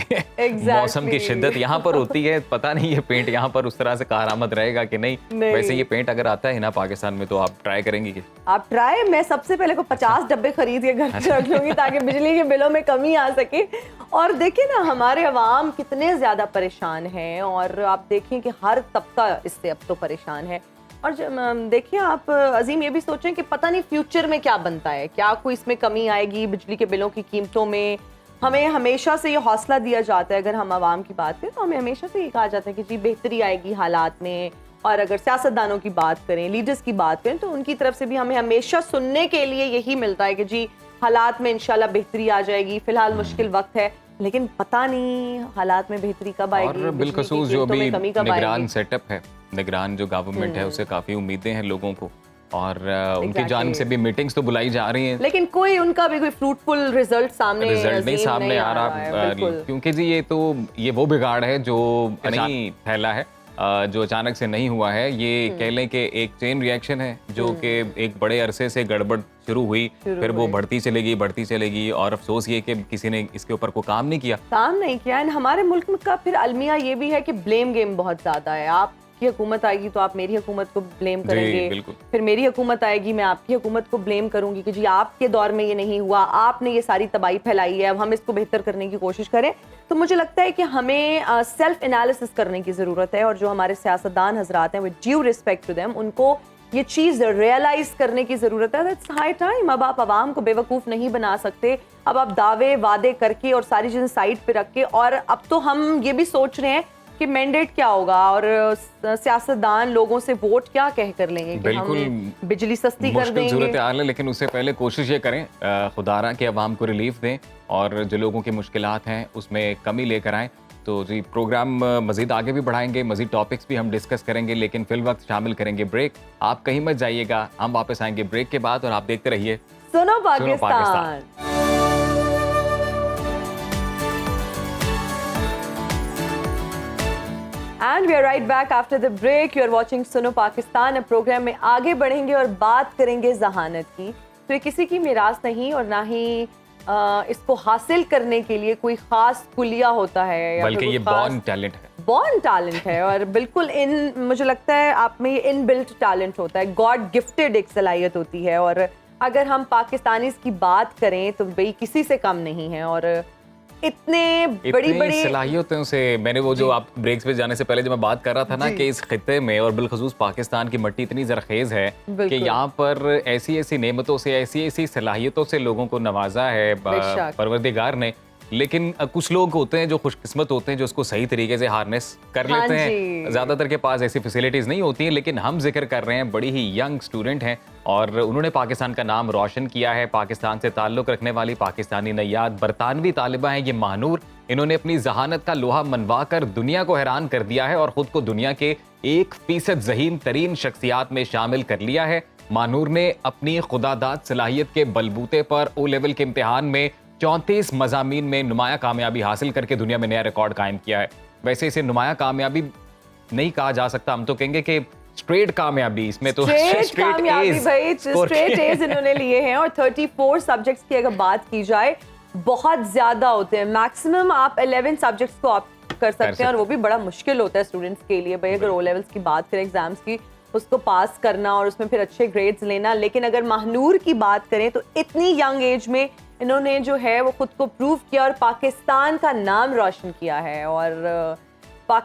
मौसम की शिद्दत यहाँ पर होती है, पता नहीं ये पेंट यहाँ पर उस तरह से कारआमद रहेगा कि नहीं। वैसे ये पेंट अगर आता है ना पाकिस्तान में तो आप ट्राई करेंगी कि? आप ट्राई, मैं सबसे पहले को 50 डब्बे खरीद के घर पे रख लूंगी ताकि बिजली के बिलों में कमी आ सके। और देखिए ना हमारे अवाम कितने ज्यादा परेशान हैं, और आप देखें कि हर तबका इससे अब तो परेशान है। और देखिए आप अजीम ये भी सोचें कि पता नहीं फ्यूचर में क्या बनता है, क्या कोई इसमें कमी आएगी बिजली के बिलों की कीमतों में। हमें हमेशा से ये हौसला दिया जाता है, अगर हम आवाम की बात करें तो हमें हमेशा से ये कहा जाता है कि जी बेहतरी आएगी हालात में। और अगर सियासतदानों की बात करें, लीडर्स की बात करें, तो उनकी तरफ से भी हमें हमेशा सुनने के लिए यही मिलता है कि जी हालात में इंशाल्लाह बेहतरी आ जाएगी, फिलहाल मुश्किल वक्त है। लेकिन पता नहीं हालात में बेहतरी कब आएगी। और बिलखसूस जो भी निगरान सेटअप है, निगरान जो गवर्नमेंट है, उसे काफी उम्मीदें हैं लोगों को, और उनकी जानिब से भी मीटिंग्स तो बुलाई जा रही हैं, लेकिन कोई उनका भी कोई फ्रूटफुल रिजल्ट नहीं सामने आ रहा। क्योंकि जी ये वो बिगाड़ है जो नहीं फैला है, जो अचानक से नहीं हुआ है। ये कह लें कि एक चेन रिएक्शन है जो कि एक बड़े अरसे से गड़बड़ शुरू हुई, फिर वो बढ़ती चलेगी। और अफसोस ये कि किसी ने इसके ऊपर कोई काम नहीं किया। हमारे मुल्क का फिर अलमिया ये भी है कि ब्लेम गेम बहुत ज्यादा है। आपकी हुकूमत आएगी तो आप मेरी हुकूमत को ब्लेम करेंगे, फिर मेरी हुकूमत आएगी मैं आपकी हुकूमत को ब्लेम करूंगी कि जी आपके दौर में ये नहीं हुआ, आपने ये सारी तबाही फैलाई है, अब हम इसको बेहतर करने की कोशिश करें। तो मुझे लगता है कि हमें सेल्फ एनालिसिस करने की जरूरत है, और जो हमारे सियासतदान हजरात हैं, with due respect to them, उनको ये चीज रियलाइज करने की जरूरत है। That's high time. अब आप आवाम को बेवकूफ नहीं बना सकते। अब आप दावे वादे करके और सारी चीजें साइड पे रख के, और अब तो हम ये भी सोच रहे हैं कि मैंडेट क्या होगा और सियासतदान लोगों से वोट क्या कह कर लेंगे कि हम बिजली सस्ती कर देंगे। सूरत हाल है, लेकिन उससे पहले कोशिश ये करें खुदारा के अवाम को रिलीफ दें और जो लोगों की मुश्किलात हैं उसमें कमी लेकर आएँ। तो जी प्रोग्राम मजीद आगे भी बढ़ाएंगे, मजीद टॉपिक्स भी हम डिस्कस करेंगे, लेकिन फिल वक्त शामिल करेंगे ब्रेक। आप कहीं मत जाइएगा, हम वापस आएंगे ब्रेक के बाद और आप देखते रहिए सुनो Pakistan. And we are right back after the break. You are watching सुनो पाकिस्तान। अब प्रोग्राम में आगे बढ़ेंगे और बात करेंगे जहानत की। तो ये किसी की मिरास नहीं और ना ही इसको हासिल करने के लिए कोई खास कुलिया होता है, बल्कि ये बॉर्न टैलेंट है। और बिल्कुल मुझे लगता है आप में ये इनबिल्ट टैलेंट होता है, गॉड गिफ्टेड एक सलाहियत होती है। और अगर हम पाकिस्तानीज़ की बात करें तो भाई किसी से कम नहीं है, और इतने बड़ी सलाहियतों से मैंने वो जो आप ब्रेक्स पे जाने से पहले जब मैं बात कर रहा था ना कि इस खित्ते में और बिलखसूस पाकिस्तान की मट्टी इतनी जरखेज है कि यहाँ पर ऐसी ऐसी नेमतों से, ऐसी ऐसी सलाहियतों से लोगों को नवाजा है परवरदिगार ने। लेकिन कुछ लोग होते हैं जो खुशकिस्मत होते हैं जो उसको सही तरीके से हार्नेस कर लेते हैं। ज़्यादातर के पास ऐसी फैसिलिटीज़ नहीं होती हैं, लेकिन हम जिक्र कर रहे हैं बड़ी ही यंग स्टूडेंट हैं और उन्होंने पाकिस्तान का नाम रोशन किया है। पाकिस्तान से ताल्लुक़ रखने वाली पाकिस्तानी नैयाद बरतानवी तालिबा हैं ये महानूर, इन्होंने अपनी जहानत का लोहा मनवा कर दुनिया को हैरान कर दिया है और खुद को दुनिया के 1% ज़हीन तरीन शख्सियात में शामिल कर लिया है। मानूर ने अपनी खुदादाद सलाहियत के बलबूते पर ओ लेवल के इम्तिहान में 34 मज़ामीन में नुमाया कामयाबी हासिल करके दुनिया में नया रिकॉर्ड कायम किया है। वैसे इसे नुमाया कामयाबी नहीं कहा जा सकता, हम तो कहेंगे कि स्ट्रेट कामयाबी। इसमें तो स्ट्रेट कामयाबी भाई, स्ट्रेट एज इन्होंने लिए हैं। और 34 सब्जेक्ट्स की अगर बात की जाए बहुत ज्यादा होते हैं। मैक्सिमम आप 11 सब्जेक्ट्स को आप कर सकते हैं और वो भी बड़ा मुश्किल होता है स्टूडेंट्स के लिए भाई। अगर ओ लेवल्स की बात करें एग्जाम्स की, उसको पास करना और उसमें फिर अच्छे ग्रेड्स लेना। लेकिन अगर महानूर की बात करें तो इतनी यंग एज में इन्होंने जो है वो खुद को प्रूव किया और पाकिस्तान का नाम रोशन किया है। और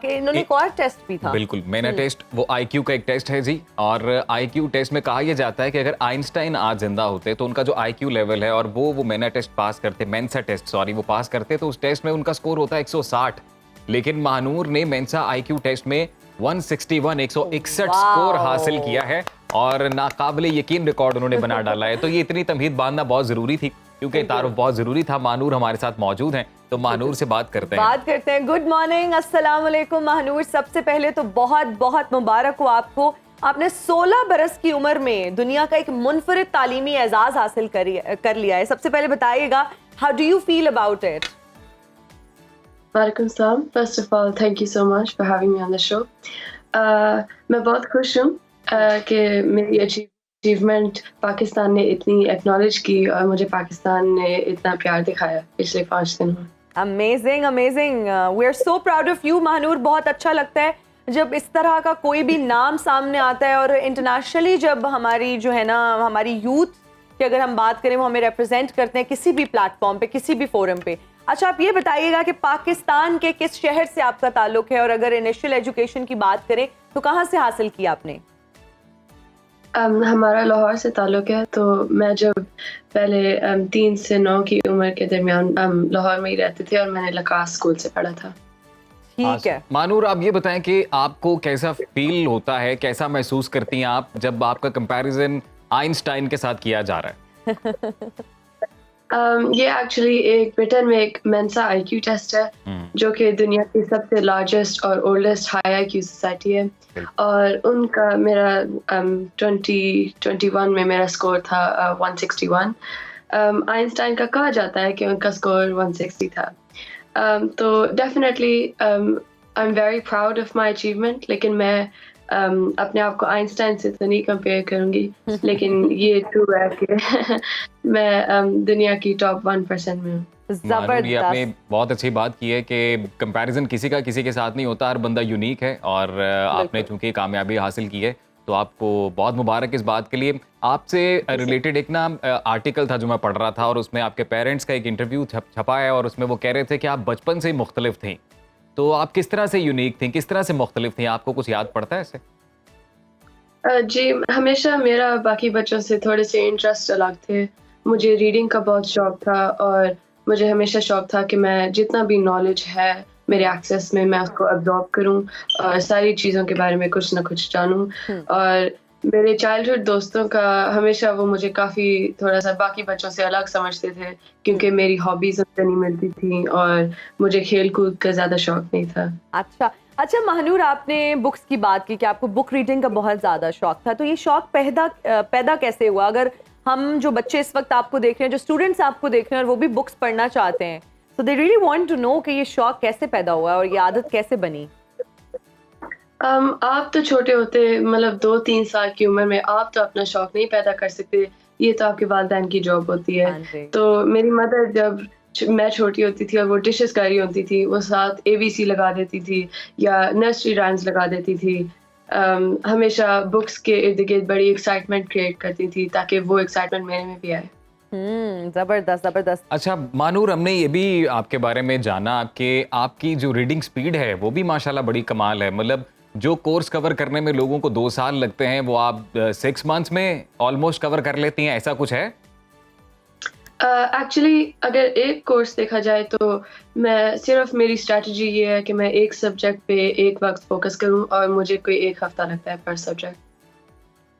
इन्होंने एक और टेस्ट भी था। बिल्कुल, मेना टेस्ट वो आईक्यू का एक टेस्ट है जी। और आईक्यू टेस्ट में कहा यह जाता है कि अगर आइंस्टाइन आज जिंदा होते तो उनका जो आईक्यू लेवल है और वो मेना टेस्ट पास करते, मेंसा टेस्ट सॉरी, वो पास करते तो उस टेस्ट में उनका स्कोर होता है 160। लेकिन महानूर ने मेंसा आईक्यू टेस्ट में 161 स्कोर हासिल किया है और नाकाबिले यकीन रिकॉर्ड उन्होंने बना डाला है। तो ये इतनी तमहीद बांधना बहुत जरूरी थी क्योंकि तारुफ बहुत जरूरी था। महानूर हमारे साथ मौजूद हैं, तो महानूर से बात करते हैं। गुड मॉर्निंग, अस्सलाम वालेकुम महानूर। सबसे पहले तो बहुत बहुत मुबारक हो आपको। आपने 16 बरस की उम्र में दुनिया का एक मुनफरिद तालीमी एजाज हासिल कर लिया है। सबसे पहले बताइएगा, how do you feel about it? वालेकुम सलाम। First of all thank you so much for having me on the show. मैं बहुत खुश हूँ कि मेरी अचीवमेंट पाकिस्तान ने इतनी एक्नॉलेज की और मुझे पाकिस्तान ने इतना प्यार दिखाया पिछले 5 दिन में। Amazing amazing, we are so proud of you Mahnoor. बहुत अच्छा लगता है जब इस तरह का कोई भी नाम सामने आता है और इंटरनेशनली जब हमारी जो है ना, हमारी यूथ की अगर हम बात करें वो हमें रिप्रेजेंट करते हैं किसी भी प्लेटफॉर्म पे, किसी भी फोरम पे। अच्छा, आप ये बताइएगा कि पाकिस्तान के किस शहर से आपका ताल्लुक है और अगर इनिशियल एजुकेशन की बात करें तो कहाँ से हासिल की आपने? हमारा लाहौर से ताल्लुक है। तो मैं जब पहले 3 से 9 की उम्र के दरमियान लाहौर में ही रहते थे और मैंने लकास स्कूल से पढ़ा था। ठीक है मानूर, आप ये बताएं कि आपको कैसा फील होता है, कैसा महसूस करती हैं आप जब आपका कंपैरिजन आइंस्टाइन के साथ किया जा रहा है? ये एक्चुअली एक ब्रिटेन में एक मेंसा आईक्यू टेस्ट है जो कि दुनिया की सबसे लार्जेस्ट और ओल्डेस्ट हाई आईक्यू सोसाइटी है। और उनका मेरा 2021 में मेरा स्कोर था 161। आइंस्टाइन का कहा जाता है कि उनका स्कोर 160 था। तो definitely I am very proud of my achievement. लेकिन मैं अपने आप को आइंस्टाइन से तो नहीं कंपेयर करूंगी, लेकिन ये ट्रू है कि मैं दुनिया की टॉप 1% में हूँ। ये आपने बहुत अच्छी बात की है कि कंपैरिजन किसी का किसी के साथ नहीं होता, हर बंदा यूनिक है। और आपने चूंकि कामयाबी हासिल की है तो आपको बहुत मुबारक इस बात के लिए। आपसे रिलेटेड एक ना आर्टिकल था जो मैं पढ़ रहा था और उसमें आपके पेरेंट्स का एक इंटरव्यू छपा है और उसमें वो कह रहे थे कि आप बचपन से ही मुख्तलिफ थी। तो आप किस तरह से यूनिक थी, किस तरह से मुख्तलिफ थी, आपको कुछ याद पड़ता है इससे? जी, हमेशा मेरा बाकी बच्चों से थोड़े से इंटरेस्ट अलग थे। मुझे रीडिंग का बहुत शौक था और मुझे हमेशा शौक था कि मैं जितना भी नॉलेज है मेरे एक्सेस में मैं उसको अब्जॉर्ब करूं और सारी चीज़ों के बारे में कुछ ना कुछ जानूं। और मेरे चाइल्डहुड दोस्तों का हमेशा वो मुझे काफ़ी थोड़ा सा बाकी बच्चों से अलग समझते थे क्योंकि मेरी हॉबीज़ उनसे नहीं मिलती थी और मुझे खेल कूद का ज़्यादा शौक नहीं था। अच्छा महानूर, आपने बुक्स की बात की कि आपको बुक रीडिंग का बहुत ज़्यादा शौक था। तो ये शौक पैदा कैसे हुआ? अगर हम जो बच्चे इस वक्त आपको देख रहे हैं, जो स्टूडेंट्स आपको देख रहे हैं और वो भी बुक्स पढ़ना चाहते हैं, so they really want to know कि ये शौक कैसे पैदा हुआ और ये आदत कैसे बनी? आप तो छोटे होते, मतलब 2-3 साल की उम्र में आप तो अपना शौक नहीं पैदा कर सकते, ये तो आपके वालिदैन की जॉब होती है। तो मेरी मदर जब मैं छोटी होती थी और वो डिशेस कर रही होती थी, वो साथ ABC लगा देती थी या नर्सरी राइम्स लगा देती थी। हमेशा बुक्स के इर्द गिर्द बड़ी एक्साइटमेंट क्रिएट करती थी ताकि वो एक्साइटमेंट मेरे में भी आए। जबरदस्त। अच्छा मानूर, हमने ये भी आपके बारे में जाना कि आपकी जो रीडिंग स्पीड है वो भी माशाल्लाह बड़ी कमाल है। मतलब जो कोर्स कवर करने में लोगों को 2 साल लगते हैं वो आप 6 मंथ्स में ऑलमोस्ट कवर कर लेती हैं, ऐसा कुछ है? एक्चुअली अगर एक कोर्स देखा जाए तो मैं सिर्फ मेरी स्ट्रैटेजी ये है कि मैं एक सब्जेक्ट पे एक वक्त फोकस करूं और मुझे कोई 1 हफ्ता लगता है पर सब्जेक्ट।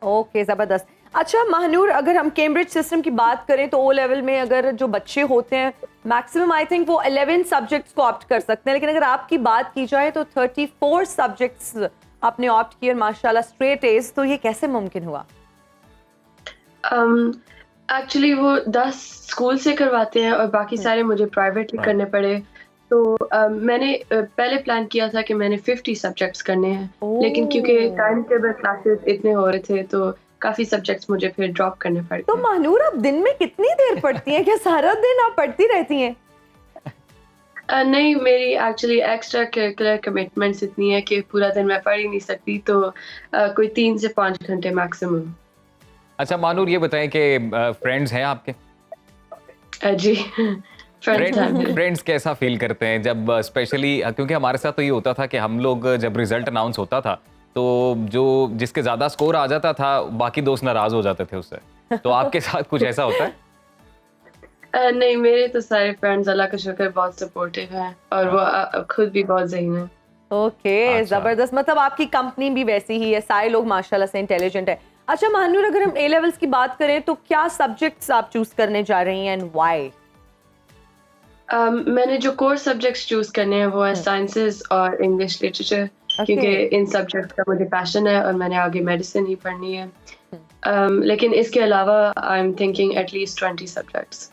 ओके, जबरदस्त। अच्छा महानूर, अगर हम कैम्ब्रिज सिस्टम की बात करें तो ओ लेवल में अगर जो बच्चे होते हैं मैक्सिमम आई थिंक वो 11 सब्जेक्ट्स को ऑप्ट कर सकते हैं, लेकिन अगर आपकी बात की जाए तो 34 सब्जेक्ट्स आपने ऑप्ट किए माशाल्लाह स्ट्रेट एज, तो ये कैसे मुमकिन हुआ? एक्चुअली वो 10 स्कूल से करवाते हैं और बाकी सारे मुझे प्राइवेटली करने पड़े। तो मैंने पहले प्लान किया था कि मैंने 50 सब्जेक्ट्स करने हैं, लेकिन क्योंकि टाइम टेबल क्लासेस इतने हो रहे थे तो काफ़ी सब्जेक्ट्स मुझे फिर ड्रॉप करने पड़े। तो महानूर आप दिन में कितनी देर पढ़ती हैं? क्या सारा दिन आप पढ़ती रहती हैं? नहीं, मेरी एक्चुअली एक्स्ट्रा करिकुलर कमिटमेंट्स इतनी है कि पूरा दिन मैं पढ़ ही नहीं सकती, तो कोई 3 से 5 घंटे मैक्सिमम। अच्छा महानूर, ये बताएं कि फ्रेंड्स हैं आपके? जी फ्रेंड्स हैं मेरे। फ्रेंड्स कैसा फील करते हैं जब स्पेशली, क्योंकि हमारे साथ तो ये होता था कि हम लोग जब रिजल्ट अनाउंस होता था तो जो जिसके ज्यादा स्कोर आ जाता था बाकी दोस्त नाराज हो जाते थे उससे, तो आपके साथ कुछ ऐसा होता है? नहीं, मेरे तो सारे फ्रेंड्स अल्लाह का शुक्र बहुत सपोर्टिव हैं और वो खुद भी बहुत ज़हीन हैं। ओके, अच्छा। जबरदस्त, मतलब आपकी कंपनी भी वैसी ही है, सारे लोग माशाल्लाह से इंटेलिजेंट है। अच्छा महानूर, अगर हम ए लेवल्स की बात करें तो क्या सब्जेक्ट्स आप चूज करने जा रही हैं एंड व्हाई? मैंने जो कोर सब्जेक्ट्स चूज करने हैं वो है साइंसेस और इंग्लिश लिटरेचर, क्योंकि इन सब्जेक्ट्स का मुझे पैशन है और मैंने आगे मेडिसिन ही पढ़नी है। लेकिन इसके अलावा I am thinking at least 20 subjects.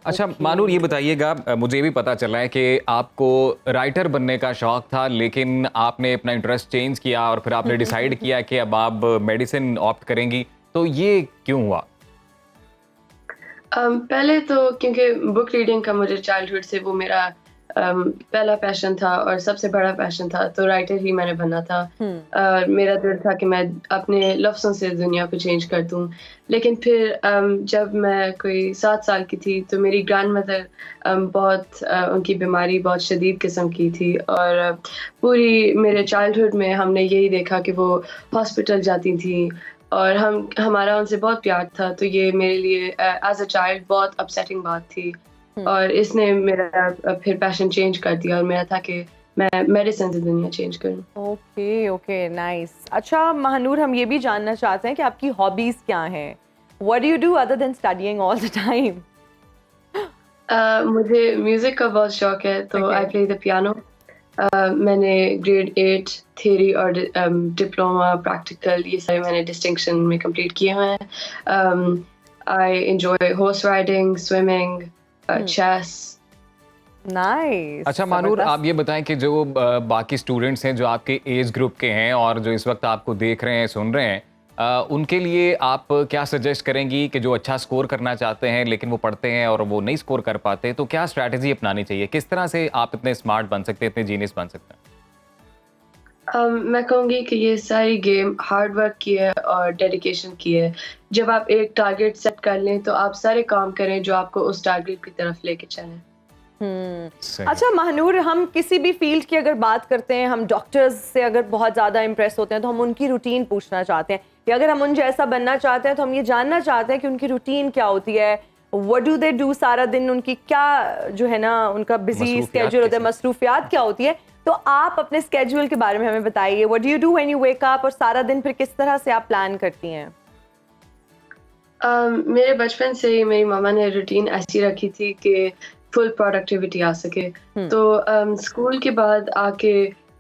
अच्छा महानूर, ये बताइएगा, मुझे ये भी पता चला है कि आपको राइटर बनने का शौक था, लेकिन आपने अपना इंटरेस्ट चेंज किया और फिर आपने डिसाइड किया कि अब आप मेडिसिन ऑप्ट करेंगी, तो ये क्यों हुआ? पहले तो क्योंकि बुक रीडिंग का मुझे चाइल्डहुड से वो मेरा पहला पैशन था और सबसे बड़ा पैशन था, तो राइटर ही मैंने बनना था। मेरा दिल था कि मैं अपने लफ्ज़ों से दुनिया को चेंज कर दूं। लेकिन फिर जब मैं कोई 7 साल की थी तो मेरी ग्रैंडमदर बहुत उनकी बीमारी बहुत शदीद किस्म की थी और पूरी मेरे चाइल्डहुड में हमने यही देखा कि वो हॉस्पिटल जाती थी और हमारा उनसे बहुत प्यार था, तो ये मेरे लिए एज अ चाइल्ड बहुत अपसेटिंग बात थी और इसने मेरा फिर पैशन चेंज कर दिया और मेरा था कि मैं मेडिसिन से दुनिया चेंज करूं। Okay okay, nice. अच्छा महानूर, हम ये भी जानना चाहते हैं कि आपकी हॉबीज क्या हैं? What do you do other than studying all the time? मुझे म्यूजिक का बहुत शौक है, तो आई प्ले द पियानो। मैंने ग्रेड 8 थ्योरी और डिप्लोमा प्रैक्टिकल ये सारे मैंने डिस्टिंक्शन में कंप्लीट किए हुए हैं। I enjoy horse riding, swimming, chess. Nice. अच्छा महानूर, आप ये बताएं कि जो बाकी स्टूडेंट्स हैं जो आपके एज ग्रुप के हैं और जो इस वक्त आपको देख रहे हैं, सुन रहे हैं, उनके लिए आप क्या सजेस्ट करेंगी कि जो अच्छा स्कोर करना चाहते हैं लेकिन वो पढ़ते हैं और वो नहीं स्कोर कर पाते, तो क्या स्ट्रैटेजी अपनानी चाहिए? किस तरह से आप इतने स्मार्ट बन सकते हैं, इतने जीनियस बन सकते हैं? मैं कहूँगी कि ये सारी गेम हार्ड वर्क की है और डेडिकेशन की है। जब आप एक टारगेट सेट कर लें तो आप सारे काम करें जो आपको उस टारगेट की तरफ लेके चलें। अच्छा महानूर, हम किसी भी फील्ड की अगर बात करते हैं, हम डॉक्टर्स से अगर बहुत ज़्यादा इम्प्रेस होते हैं तो हम उनकी रूटीन पूछना चाहते हैं, या अगर हम उन जैसा बनना चाहते हैं तो हम ये जानना चाहते हैं कि उनकी रूटीन क्या होती है, व्हाट डू दे डू सारा दिन, उनकी क्या जो है ना उनका बिजी स्केड्यूल होता है, मसरूफियात क्या होती है। तो आप अपने स्केड्यूल के बारे में हमें बताइए, what do you do when you wake up, और सारा दिन फिर किस तरह से आप प्लान करती हैं? मेरे बचपन से ही मेरी मामा ने रूटीन ऐसी रखी थी कि फुल प्रोडक्टिविटी आ सके। तो स्कूल के बाद आके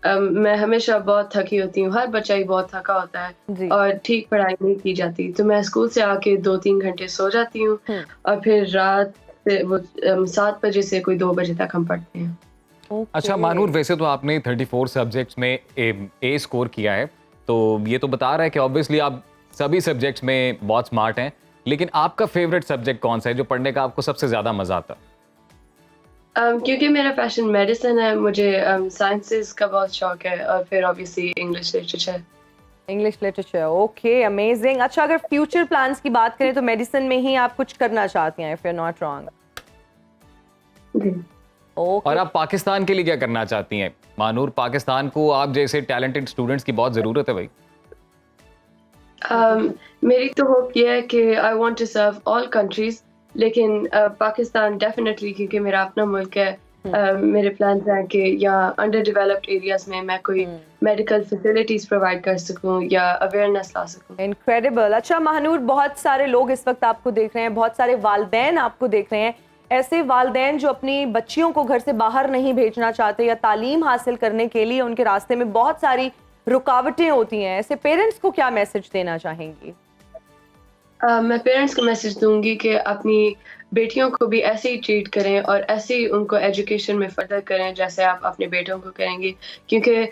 मैं हमेशा बहुत थकी होती हूँ, हर बच्चा ही बहुत थका होता है और ठीक पढ़ाई नहीं की जाती, तो मैं स्कूल से आके 2-3 घंटे सो जाती हूँ और फिर रात से वो 7 बजे से कोई 2 बजे तक हम पढ़ते हैं। अच्छा महानूर, वैसे तो आपने 34 सब्जेक्ट्स में ए स्कोर किया है, तो ये तो बता रहा है कि ऑब्वियसली आप सभी सब्जेक्ट्स में बहुत स्मार्ट हैं, लेकिन आपका फेवरेट सब्जेक्ट कौन सा है जो पढ़ने का आपको सबसे ज्यादा मजा आता है? क्योंकि मेरा पैशन मेडिसिन है, मुझे साइंसेस का बहुत शौक है और फिर obviously English literature. English literature, okay, amazing. अच्छा, अगर फ्यूचर प्लान्स की बात करें तो मेडिसिन में ही आप कुछ करना चाहती हैं, if you are not wrong? जी। ओके। और आप पाकिस्तान के लिए क्या करना चाहती हैं महानूर? पाकिस्तान को आप जैसे टैलेंटेड स्टूडेंट्स की बहुत जरूरत है भाई। मेरी तो होप ये है कि I want to serve all countries, लेकिन पाकिस्तान डेफिनेटली, क्योंकि मेरा अपना मुल्क है, मेरे प्लान्स हैं कि यहाँ अंडर डेवलप्ड एरियाज में मैं कोई मेडिकल फैसिलिटीज प्रोवाइड कर सकूं या अवेयरनेस ला सकूं। इनक्रेडिबल। अच्छा महानूर, बहुत सारे लोग इस वक्त आपको देख रहे हैं, बहुत सारे वालिदैन आपको देख रहे हैं, ऐसे वालिदैन जो अपनी बच्चियों को घर से बाहर नहीं भेजना चाहते या तालीम हासिल करने के लिए उनके रास्ते में बहुत सारी रुकावटें होती हैं, ऐसे पेरेंट्स को क्या मैसेज देना चाहेंगी? मैं पेरेंट्स को मैसेज दूंगी कि अपनी बेटियों को भी ऐसे ही ट्रीट करें और ऐसे ही उनको एजुकेशन में फर्दर करें जैसे आप अपने बेटों को करेंगी, क्योंकि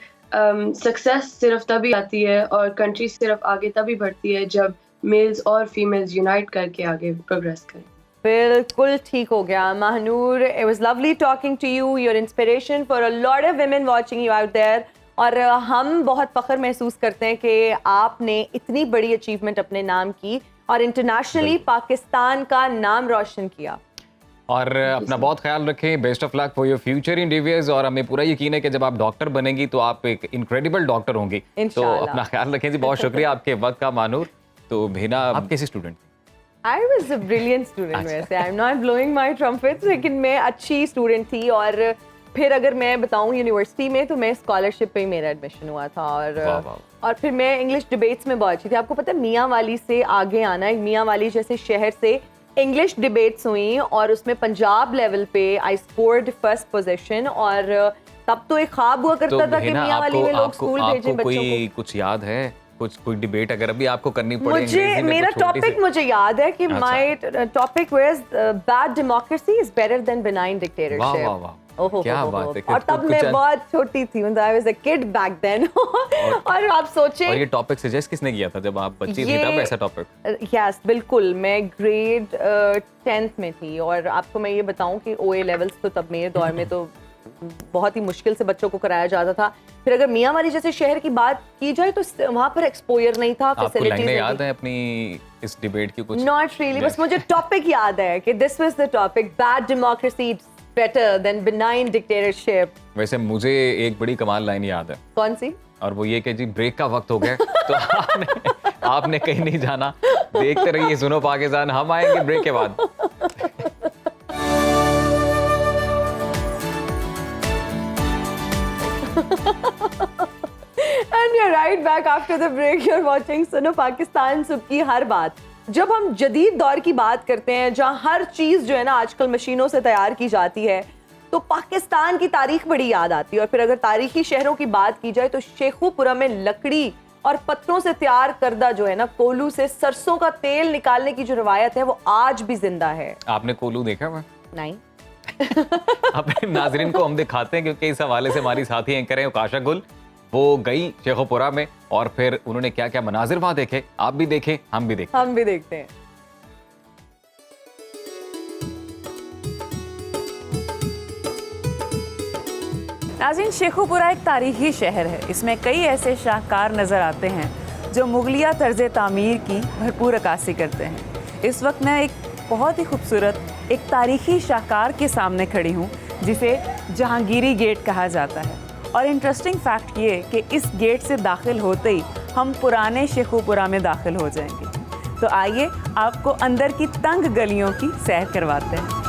सक्सेस सिर्फ तभी आती है और कंट्री सिर्फ आगे तभी बढ़ती है जब मेल्स और फीमेल्स यूनाइट करके आगे प्रोग्रेस करें। बिल्कुल ठीक हो गया Mahnoor. It was lovely talking to you, your inspiration for a lot of women watching you out there. और हम बहुत फख्र महसूस करते हैं कि आपने इतनी बड़ी अचीवमेंट अपने नाम की और इंटरनेशनली पाकिस्तान का नाम रोशन किया। और अपना बहुत ख्याल रखें, best of luck for your future endeavours. और हमें पूरा यकीन है कि जब आप डॉक्टर बनेंगी तो आप एक इनक्रेडिबल डॉक्टर होंगी। तो अपना ख्याल रखें जी। बहुत शुक्रिया आपके वक्त का महानूर। तो भेना, आप कैसे student? I was a brilliant student वैसे, I'm not blowing my trumpets, लेकिन मैं अच्छी स्टूडेंट थी। और फिर अगर मैं बताऊं यूनिवर्सिटी में तो मैं स्कॉलरशिप पे ही मेरा एडमिशन हुआ था। और फिर मैं इंग्लिश डिबेट्स में बहुत अच्छी थी। आपको पता है मियाँ वाली से आगे आना, मियाँ वाली जैसे शहर से इंग्लिश डिबेट्स हुई और उसमें पंजाब लेवल पे आई स्कोर्ड फर्स्ट पोजीशन। और तब तो एक ख्वाब हुआ करता था कि मियाँ वाली में लोग स्कूल भेजें बच्चों को। कुछ याद है? कोई डिबेट अगर अभी आपको करनी पड़े? मुझे मेरा टॉपिक मुझे याद है कि my topic was bad democracy is better than benign dictatorship. वाह वाह, क्या बात है। और तब मैं बहुत छोटी थी, I was a kid back then. और आप सोचें, और ये टॉपिक सजेस्ट किसने किया था जब आप बच्ची थी तब ऐसा टॉपिक? यस बिल्कुल, मैं ग्रेड 10th में थी। और आपको मैं ये बताऊं कि ओए लेवल्स तो तब मेरे दौर में तो बहुत ही मुश्किल से बच्चों को कराया जाता था। फिर अगर मियाँ वाली जैसे शहर की बात की जाए तो वहाँ पर एक्सपोजर नहीं था, फैसिलिटीज नहीं थी। याद है अपनी इस डिबेट की कुछ? नॉट रियली, बस मुझे टॉपिक याद है कि this was the topic, bad democracy better than benign dictatorship. वैसे मुझे एक बड़ी कमाल लाइन याद है। कौन सी? और वो ये कि जी ब्रेक का वक्त हो गया तो आपने कहीं नहीं जाना, देखते रहिए सुनो पाकिस्तान। हम आएंगे ब्रेक के बाद। And you're right back after the break. You're watching सुनो पाकिस्तान, सुबह की हर बात। जब हम जदीद दौर की बात करते हैं जहां हर चीज जो है ना आजकल मशीनों से तैयार की जाती है, तो पाकिस्तान की तारीख बड़ी याद आती है। और फिर अगर तारीखी शहरों की बात की जाए तो शेखुपुरा में लकड़ी और पत्थरों से तैयार करदा जो है ना कोलू से सरसों का तेल निकालने की जो रवायत है वो आज भी जिंदा है। आपने कोलू देखा हुआ? नहीं। अपने नाजरीन को हम दिखाते हैं क्योंकि इस हवाले से हमारी साथी एंकर हैं काशा गुल। वो गई शेखुपुरा में और फिर उन्होंने क्या क्या मनाजिर वहां देखे। आप भी देखें, हम भी देखते हैं। नाज़रीन, शेखुपुरा एक तारीखी शहर है। इसमें कई ऐसे शाहकार नज़र आते हैं जो मुगलिया तर्ज तामीर की भरपूर अक्कासी करते हैं। इस वक्त मैं एक बहुत ही खूबसूरत एक तारीखी शाहकार के सामने खड़ी हूँ जिसे जहांगीरी गेट कहा जाता है। और इंटरेस्टिंग फैक्ट ये कि इस गेट से दाखिल होते ही हम पुराने शेखुपुरा में दाखिल हो जाएंगे। तो आइए आपको अंदर की तंग गलियों की सैर करवाते हैं।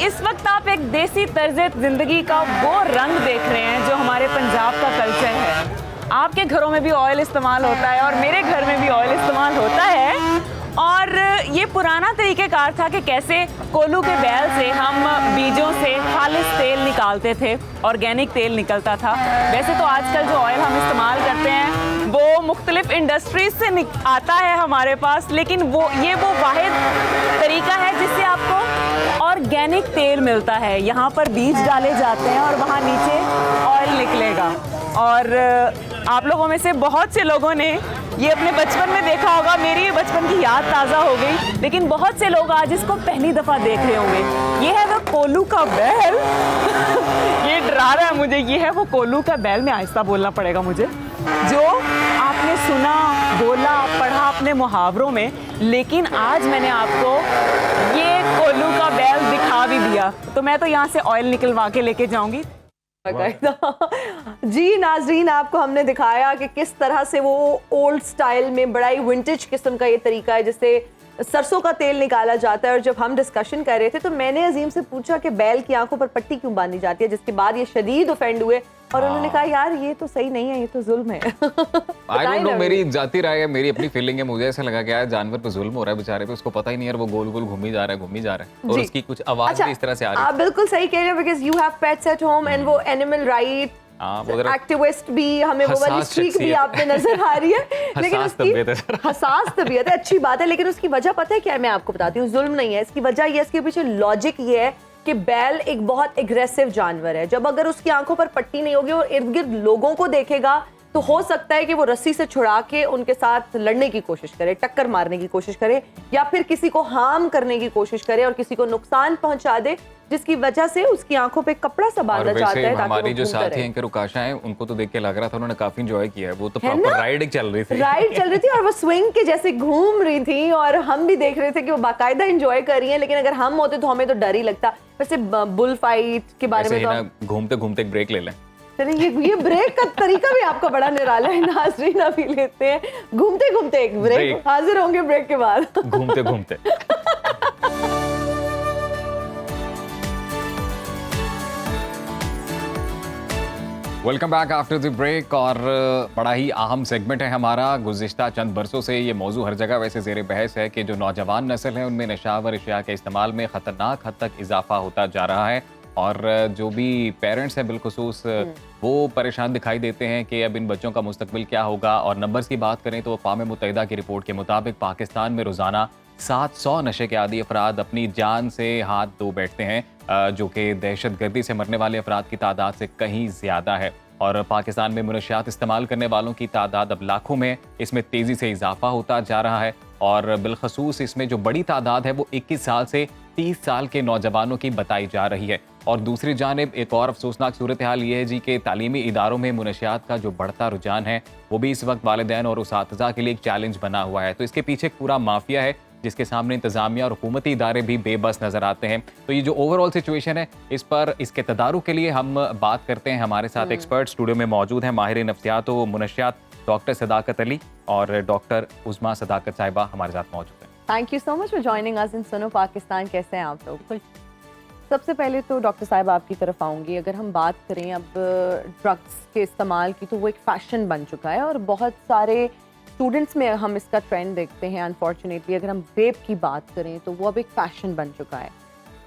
इस वक्त आप एक देसी तर्ज जिंदगी का वो रंग देख रहे हैं जो हमारे पंजाब का कल्चर है। आपके घरों में भी ऑयल इस्तेमाल होता है और मेरे घर में भी ऑयल इस्तेमाल होता है। और ये पुराना तरीक़ेकार था कि कैसे कोलू के बैल से हम बीजों से खालिस तेल निकालते थे, ऑर्गेनिक तेल निकलता था। वैसे तो आजकल जो ऑयल हम इस्तेमाल करते हैं वो मुख्तलिफ इंडस्ट्रीज से आता है हमारे पास, लेकिन ये वो वाहिद तरीका है जिससे आपको ऑर्गेनिक तेल मिलता है। यहाँ पर बीज डाले जाते हैं और वहाँ नीचे ऑयल निकलेगा। और आप लोगों में से बहुत से लोगों ने ये अपने बचपन में देखा होगा, मेरी भी बचपन की याद ताज़ा हो गई, लेकिन बहुत से लोग आज इसको पहली दफ़ा देख रहे होंगे। ये है वो कोल्लू का बैल ये डरा रहा है मुझे। ये है वो कोल्लू का बैल, में आहिस्ता बोलना पड़ेगा मुझे, जो आपने सुना, बोला, पढ़ा अपने मुहावरों में, लेकिन आज मैंने आपको ये कोल्लू का बैल दिखा भी दिया। तो मैं तो यहाँ से ऑयल निकलवा के लेके जाऊंगी। जी नाजरीन, आपको हमने दिखाया कि किस तरह से वो ओल्ड स्टाइल में बड़ा ही विंटेज किस्म का ये तरीका है जिससे सरसों का तेल निकाला जाता है। और जब हम डिस्कशन कर रहे थे तो मैंने अजीम से पूछा कि बैल की आंखों पर पट्टी क्यों बांधी जाती है, जिसके बाद ये शदीद ऑफेंड हुए और उन्होंने कहा यार ये तो सही नहीं है, ये तो जुल्म है। आई डोंट नो, मेरी जाती राय है, मेरी अपनी फीलिंग है, मुझे ऐसा लगा कि यार जानवर पे जुल्म हो रहा है बेचारे पे, उसको पता ही नहीं यार वो गोल गोल घूमी जा रहा है और उसकी कुछ आवाज भी इस तरह से आ रही है। आप बिल्कुल सही कह रहे हैं, because you have pets at home and वो एनिमल राइट एक्टिविस्ट भी, हमें वो वाली स्ट्रीक भी आपने नजर आ रही है, लेकिन उसकी हसास तबीयत है, अच्छी बात है, लेकिन उसकी वजह पता है क्या है? मैं आपको बताती हूँ, जुल्म नहीं है इसकी वजह। ये इसके पीछे लॉजिक ये है कि बैल एक बहुत एग्रेसिव जानवर है। जब अगर उसकी आंखों पर पट्टी नहीं होगी और इर्द गिर्द लोगों को देखेगा तो हो सकता है कि वो रस्सी से छुड़ा के उनके साथ लड़ने की कोशिश करे, टक्कर मारने की कोशिश करे, या फिर किसी को हार्म करने की कोशिश करे और किसी को नुकसान पहुंचा दे, जिसकी वजह से उसकी आंखों पे कपड़ा सा बांधा जाता है। हमारी जो साथी एंकर उकाशा है, उनको तो देख के लग रहा था उन्होंने काफी एंजॉय किया है, वो तो प्रॉपर राइड चल रही थी और वो स्विंग के जैसे घूम रही थी और हम भी देख रहे थे कि वो बाकायदा एंजॉय कर रही है। लेकिन अगर हम होते तो हमें तो डर ही लगता। वैसे बुल फाइट के बारे में तो घूमते घूमते एक ब्रेक ले लें। ये ब्रेक का तरीका भी आपका बड़ा निराला है नाज़रीन। अभी लेते हैं घूमते घूमते एक ब्रेक, हाजिर होंगे ब्रेक के बाद। घूमते घूमते welcome back after the break. और बड़ा ही अहम सेगमेंट है हमारा। गुज़िश्ता चंद बरसों से ये मौजू हर जगह वैसे ज़ेर बहस है कि जो नौजवान नस्ल है उनमें नशावर अशिया के इस्तेमाल में ख़तरनाक हद तक इजाफा होता जा रहा है और जो भी पेरेंट्स हैं बिलखुसूस वो परेशान दिखाई देते हैं कि अब इन बच्चों का मुस्तकबिल क्या होगा। और नंबर्स की बात करें तो अक़वाम मुत्तहिदा की रिपोर्ट के मुताबिक पाकिस्तान में रोज़ाना 700 नशे के आदी अफराद अपनी जान से हाथ धो बैठते हैं, जो कि दहशतगर्दी से मरने वाले अफराद की तादाद से कहीं ज़्यादा है। और पाकिस्तान में मुनशियात इस्तेमाल करने वालों की तादाद अब लाखों में, इसमें तेज़ी से इजाफा होता जा रहा है। और बिलखसूस इसमें जो बड़ी तादाद है वो 21 साल से 30 साल के नौजवानों की बताई जा रही है। और दूसरी जानिब एक और अफसोसनाक सूरत हाल ये है जी कि तालीमी इदारों में मुनशियात का जो बढ़ता रुझान है वो भी इस वक्त वालिदैन और उसातिज़ा के लिए एक चैलेंज बना हुआ है। तो इसके पीछे एक पूरा माफिया है जिसके सामने इंतजामिया और हुकूमती इदारे भी बेबस नजर आते हैं। तो ये जो ओवरऑल सिचुएशन है इस पर इसके तदारुक के लिए हम बात करते हैं। हमारे साथ एक्सपर्ट स्टूडियो में मौजूद हैं, माहिर नफ्सियात व मुनशियात डॉक्टर सदाकत अली और डॉक्टर उज़मा सदाकत साहिबा हमारे साथ मौजूद हैं। Thank you so much for joining us in Suno Pakistan. कैसे हैं आप लोग? सबसे पहले तो डॉक्टर साहब आपकी तरफ आऊँगी। अगर हम बात करें अब ड्रग्स के इस्तेमाल की तो वो एक फ़ैशन बन चुका है और बहुत सारे स्टूडेंट्स में हम इसका ट्रेंड देखते हैं। अनफॉर्चुनेटली अगर हम वेप की बात करें तो वो अब एक फ़ैशन बन चुका है।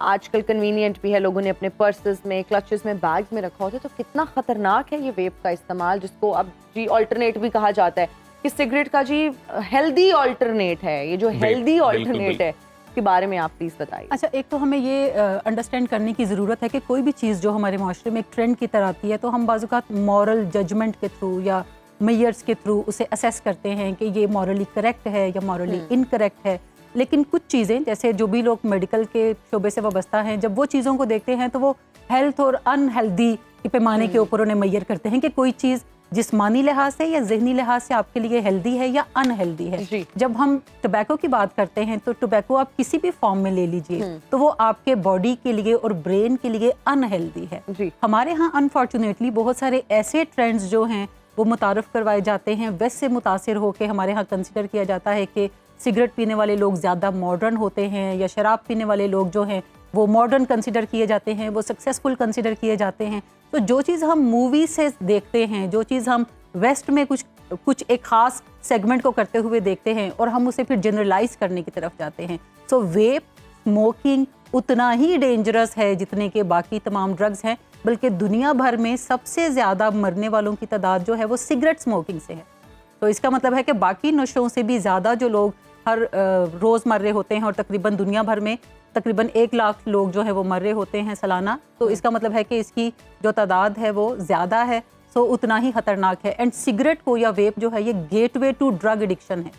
आजकल कन्वीनियंट भी है, लोगों ने अपने पर्सेस में, क्लचेस में, बैग्स में रखा होता है। तो कितना ख़तरनाक है ये वेप का इस्तेमाल, जिसको अब जी ऑल्टरनेट भी कहा जाता है कि सिगरेट का जी हेल्दी ऑल्टरनेट है। ये जो हेल्दी ऑल्टरनेट है के बारे में आप प्लीज़ बताइए। अच्छा, एक तो हमें ये अंडरस्टैंड करने की ज़रूरत है कि कोई भी चीज़ जो हमारे माशरे में एक ट्रेंड की तरह आती है तो हम बाज़-औक़ात मॉरल जजमेंट के थ्रू या मेयर्स के थ्रू उसे असेस करते हैं कि ये मॉरली करेक्ट है या मॉरली इनकरेक्ट है। लेकिन कुछ चीज़ें, जैसे जो भी लोग मेडिकल के शोबे से वाबस्ता हैं, जब वो चीज़ों को देखते हैं तो वो हेल्थ और अनहेल्दी के पैमाने के ऊपर उन्हें मेयर करते हैं कि कोई चीज़ जिस्मानी लिहाज से या जहनी लिहाज से आपके लिए हेल्दी है या अनहेल्दी है। जब हम टोबैको की बात करते हैं तो टोबैको आप किसी भी फॉर्म में ले लीजिए तो वो आपके बॉडी के लिए और ब्रेन के लिए अनहेल्दी है। हमारे यहाँ अनफॉर्चुनेटली बहुत सारे ऐसे ट्रेंड्स जो हैं वो मुतारफ़ करवाए जाते हैं। वेस्ट से मुतासिर होकर हमारे यहाँ कंसिडर किया जाता है कि सिगरेट पीने वाले लोग ज़्यादा मॉडर्न होते हैं या शराब पीने वाले लोग जो हैं वो मॉडर्न कंसिडर किए जाते हैं, वो सक्सेसफुल कंसिडर किए जाते हैं। तो जो चीज़ हम मूवी से देखते हैं, जो चीज़ हम वेस्ट में कुछ एक ख़ास सेगमेंट को करते हुए देखते हैं और हम उसे फिर जनरलाइज करने की तरफ जाते हैं। सो वेप, स्मोकिंग उतना ही डेंजरस है जितने के बाकी तमाम ड्रग्स हैं, बल्कि दुनिया भर में सबसे ज़्यादा मरने वालों की तादाद जो है वो सिगरेट स्मोकिंग से है। तो इसका मतलब है कि बाकी नशों से भी ज़्यादा जो लोग हर रोज़ मर रहे होते हैं, और तकरीबन दुनिया भर में तकरीबन 1 लाख लोग जो है वो मर रहे होते हैं सालाना, तो इसका मतलब है कि इसकी जो तादाद है वो ज़्यादा है, सो उतना ही ख़तरनाक है। एंड सिगरेट को या वेप जो है ये गेटवे टू ड्रग एडिक्शन है।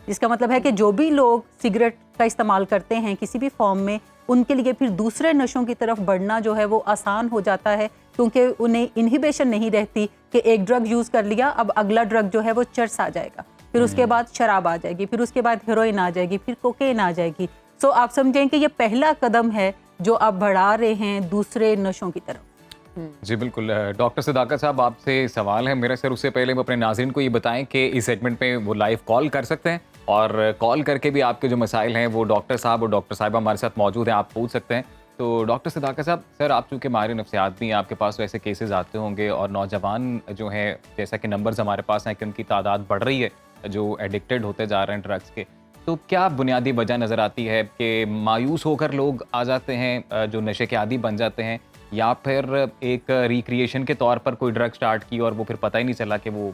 इसका मतलब है कि जो भी लोग सिगरेट का इस्तेमाल करते हैं किसी भी फॉर्म में, उनके लिए फिर दूसरे नशों की तरफ बढ़ना जो है वो आसान हो जाता है, क्योंकि उन्हें इनहिबिशन नहीं रहती कि एक ड्रग यूज़ कर लिया, अब अगला ड्रग जो है वो चर्स आ जाएगा, फिर उसके बाद शराब आ जाएगी, फिर उसके बाद हेरोइन आ जाएगी, फिर कोकेन आ जाएगी। सो आप समझें कि ये पहला कदम है जो आप बढ़ा रहे हैं दूसरे नशों की तरफ। जी बिल्कुल। डॉक्टर सदाकत साहब, आपसे सवाल है मेरा सर, उससे पहले वो अपने नाज़रीन को ये बताएं कि इस सेगमेंट में वो लाइव कॉल कर सकते हैं, और कॉल करके भी आपके जो मसाइल हैं वो डॉक्टर साहब और डॉक्टर साहिबा हमारे साथ मौजूद हैं, आप पूछ सकते हैं। तो डॉक्टर सदाकत साहब, सर आप चूँकि माहिर नफ्सियात भी हैं, आपके पास तो ऐसे केसेस आते होंगे, और नौजवान जो हैं, जैसा कि नंबर्स हमारे पास हैं कि उनकी तादाद बढ़ रही है जो एडिक्टेड होते जा रहे हैं ड्रग्स के, तो क्या बुनियादी वजह नज़र आती है कि मायूस होकर लोग आ जाते हैं, जो नशे के आदी बन जाते हैं, या फिर एक रिक्रिएशन के तौर पर कोई ड्रग स्टार्ट की और वो फिर पता ही नहीं चला कि वो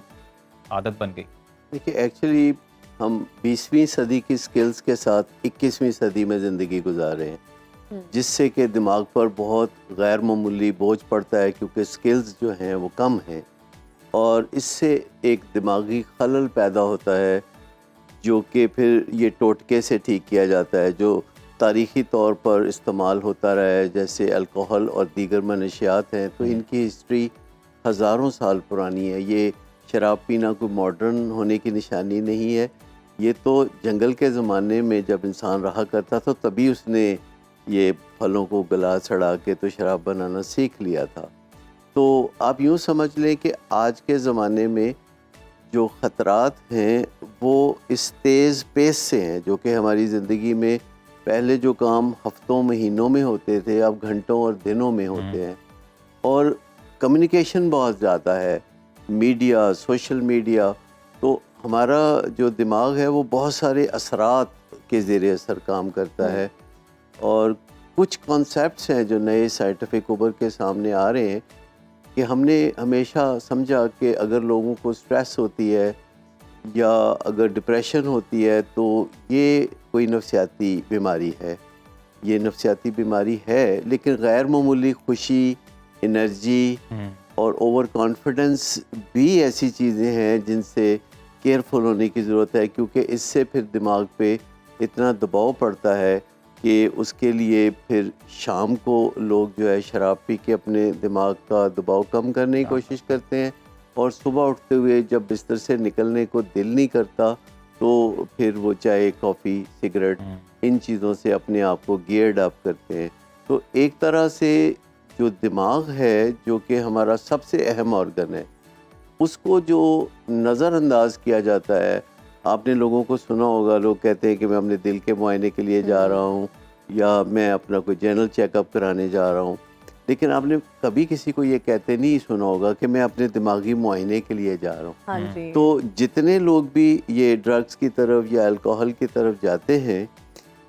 आदत बन गई? देखिए, एक्चुअली हम 20वीं सदी की स्किल्स के साथ 21वीं सदी में ज़िंदगी गुजार रहे हैं, जिससे कि दिमाग पर बहुत गैर मामूली बोझ पड़ता है, क्योंकि स्किल्स जो हैं वो कम हैं, और इससे एक दिमागी खलल पैदा होता है जो कि फिर ये टोटके से ठीक किया जाता है, जो तारीख़ी तौर पर इस्तेमाल होता रहा है, जैसे अल्कोहल और दीगर मनशियात हैं, तो इनकी हिस्ट्री हज़ारों साल पुरानी है। ये शराब पीना कोई मॉडर्न होने की निशानी नहीं है, ये तो जंगल के ज़माने में जब इंसान रहा करता था तभी उसने ये फलों को गला सड़ा के तो शराब बनाना सीख लिया था। तो आप यूँ समझ लें कि आज के ज़माने में जो ख़तरात हैं वो इस तेज़ पेस से हैं, जो कि हमारी ज़िंदगी में पहले जो काम हफ्तों महीनों में होते थे अब घंटों और दिनों में होते हैं, और कम्युनिकेशन बहुत ज़्यादा है, मीडिया, सोशल मीडिया, तो हमारा जो दिमाग है वो बहुत सारे असरात के ज़रिए असर काम करता है, और कुछ कॉन्सेप्ट्स हैं जो नए साइंटिफिक उभर के सामने आ रहे हैं कि हमने हमेशा समझा कि अगर लोगों को स्ट्रेस होती है या अगर डिप्रेशन होती है तो ये कोई नफ्सियाती बीमारी है। ये नफ्सियाती बीमारी है, लेकिन गैर मामूली खुशी, एनर्जी और ओवर कॉन्फिडेंस भी ऐसी चीज़ें हैं जिनसे केयरफुल होने की ज़रूरत है, क्योंकि इससे फिर दिमाग पे इतना दबाव पड़ता है कि उसके लिए फिर शाम को लोग जो है शराब पी के अपने दिमाग का दबाव कम करने की कोशिश करते हैं, और सुबह उठते हुए जब बिस्तर से निकलने को दिल नहीं करता तो फिर वो चाय, कॉफ़ी, सिगरेट, इन चीज़ों से अपने आप को गियर्ड अप करते हैं। तो एक तरह से जो दिमाग है, जो कि हमारा सबसे अहम ऑर्गन है, उसको जो नज़रअंदाज किया जाता है, आपने लोगों को सुना होगा, लोग कहते हैं कि मैं अपने दिल के मुआयने के लिए जा रहा हूँ, या मैं अपना कोई जनरल चेकअप कराने जा रहा हूँ, लेकिन आपने कभी किसी को ये कहते नहीं सुना होगा कि मैं अपने दिमागी मुआयने के लिए जा रहा हूँ। हाँ जी। तो जितने लोग भी ये ड्रग्स की तरफ या अल्कोहल की तरफ जाते हैं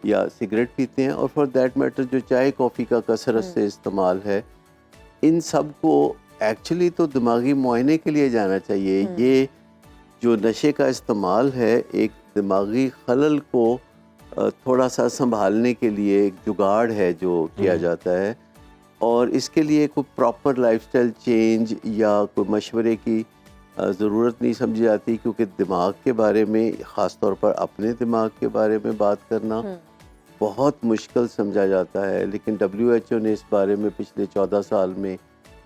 या सिगरेट पीते हैं, और फॉर दैट मैटर जो चाय कॉफ़ी का कसरत से इस्तेमाल है, इन सब को एक्चुअली तो दिमागी मुआयने के लिए जाना चाहिए। ये जो नशे का इस्तेमाल है, एक दिमागी खलल को थोड़ा सा संभालने के लिए एक जुगाड़ है जो किया जाता है, और इसके लिए कोई प्रॉपर लाइफस्टाइल चेंज या कोई मशवरे की ज़रूरत नहीं समझी जाती, क्योंकि दिमाग के बारे में, ख़ास तौर पर अपने दिमाग के बारे में बात करना बहुत मुश्किल समझा जाता है। लेकिन WHO ने इस बारे में पिछले 14 साल में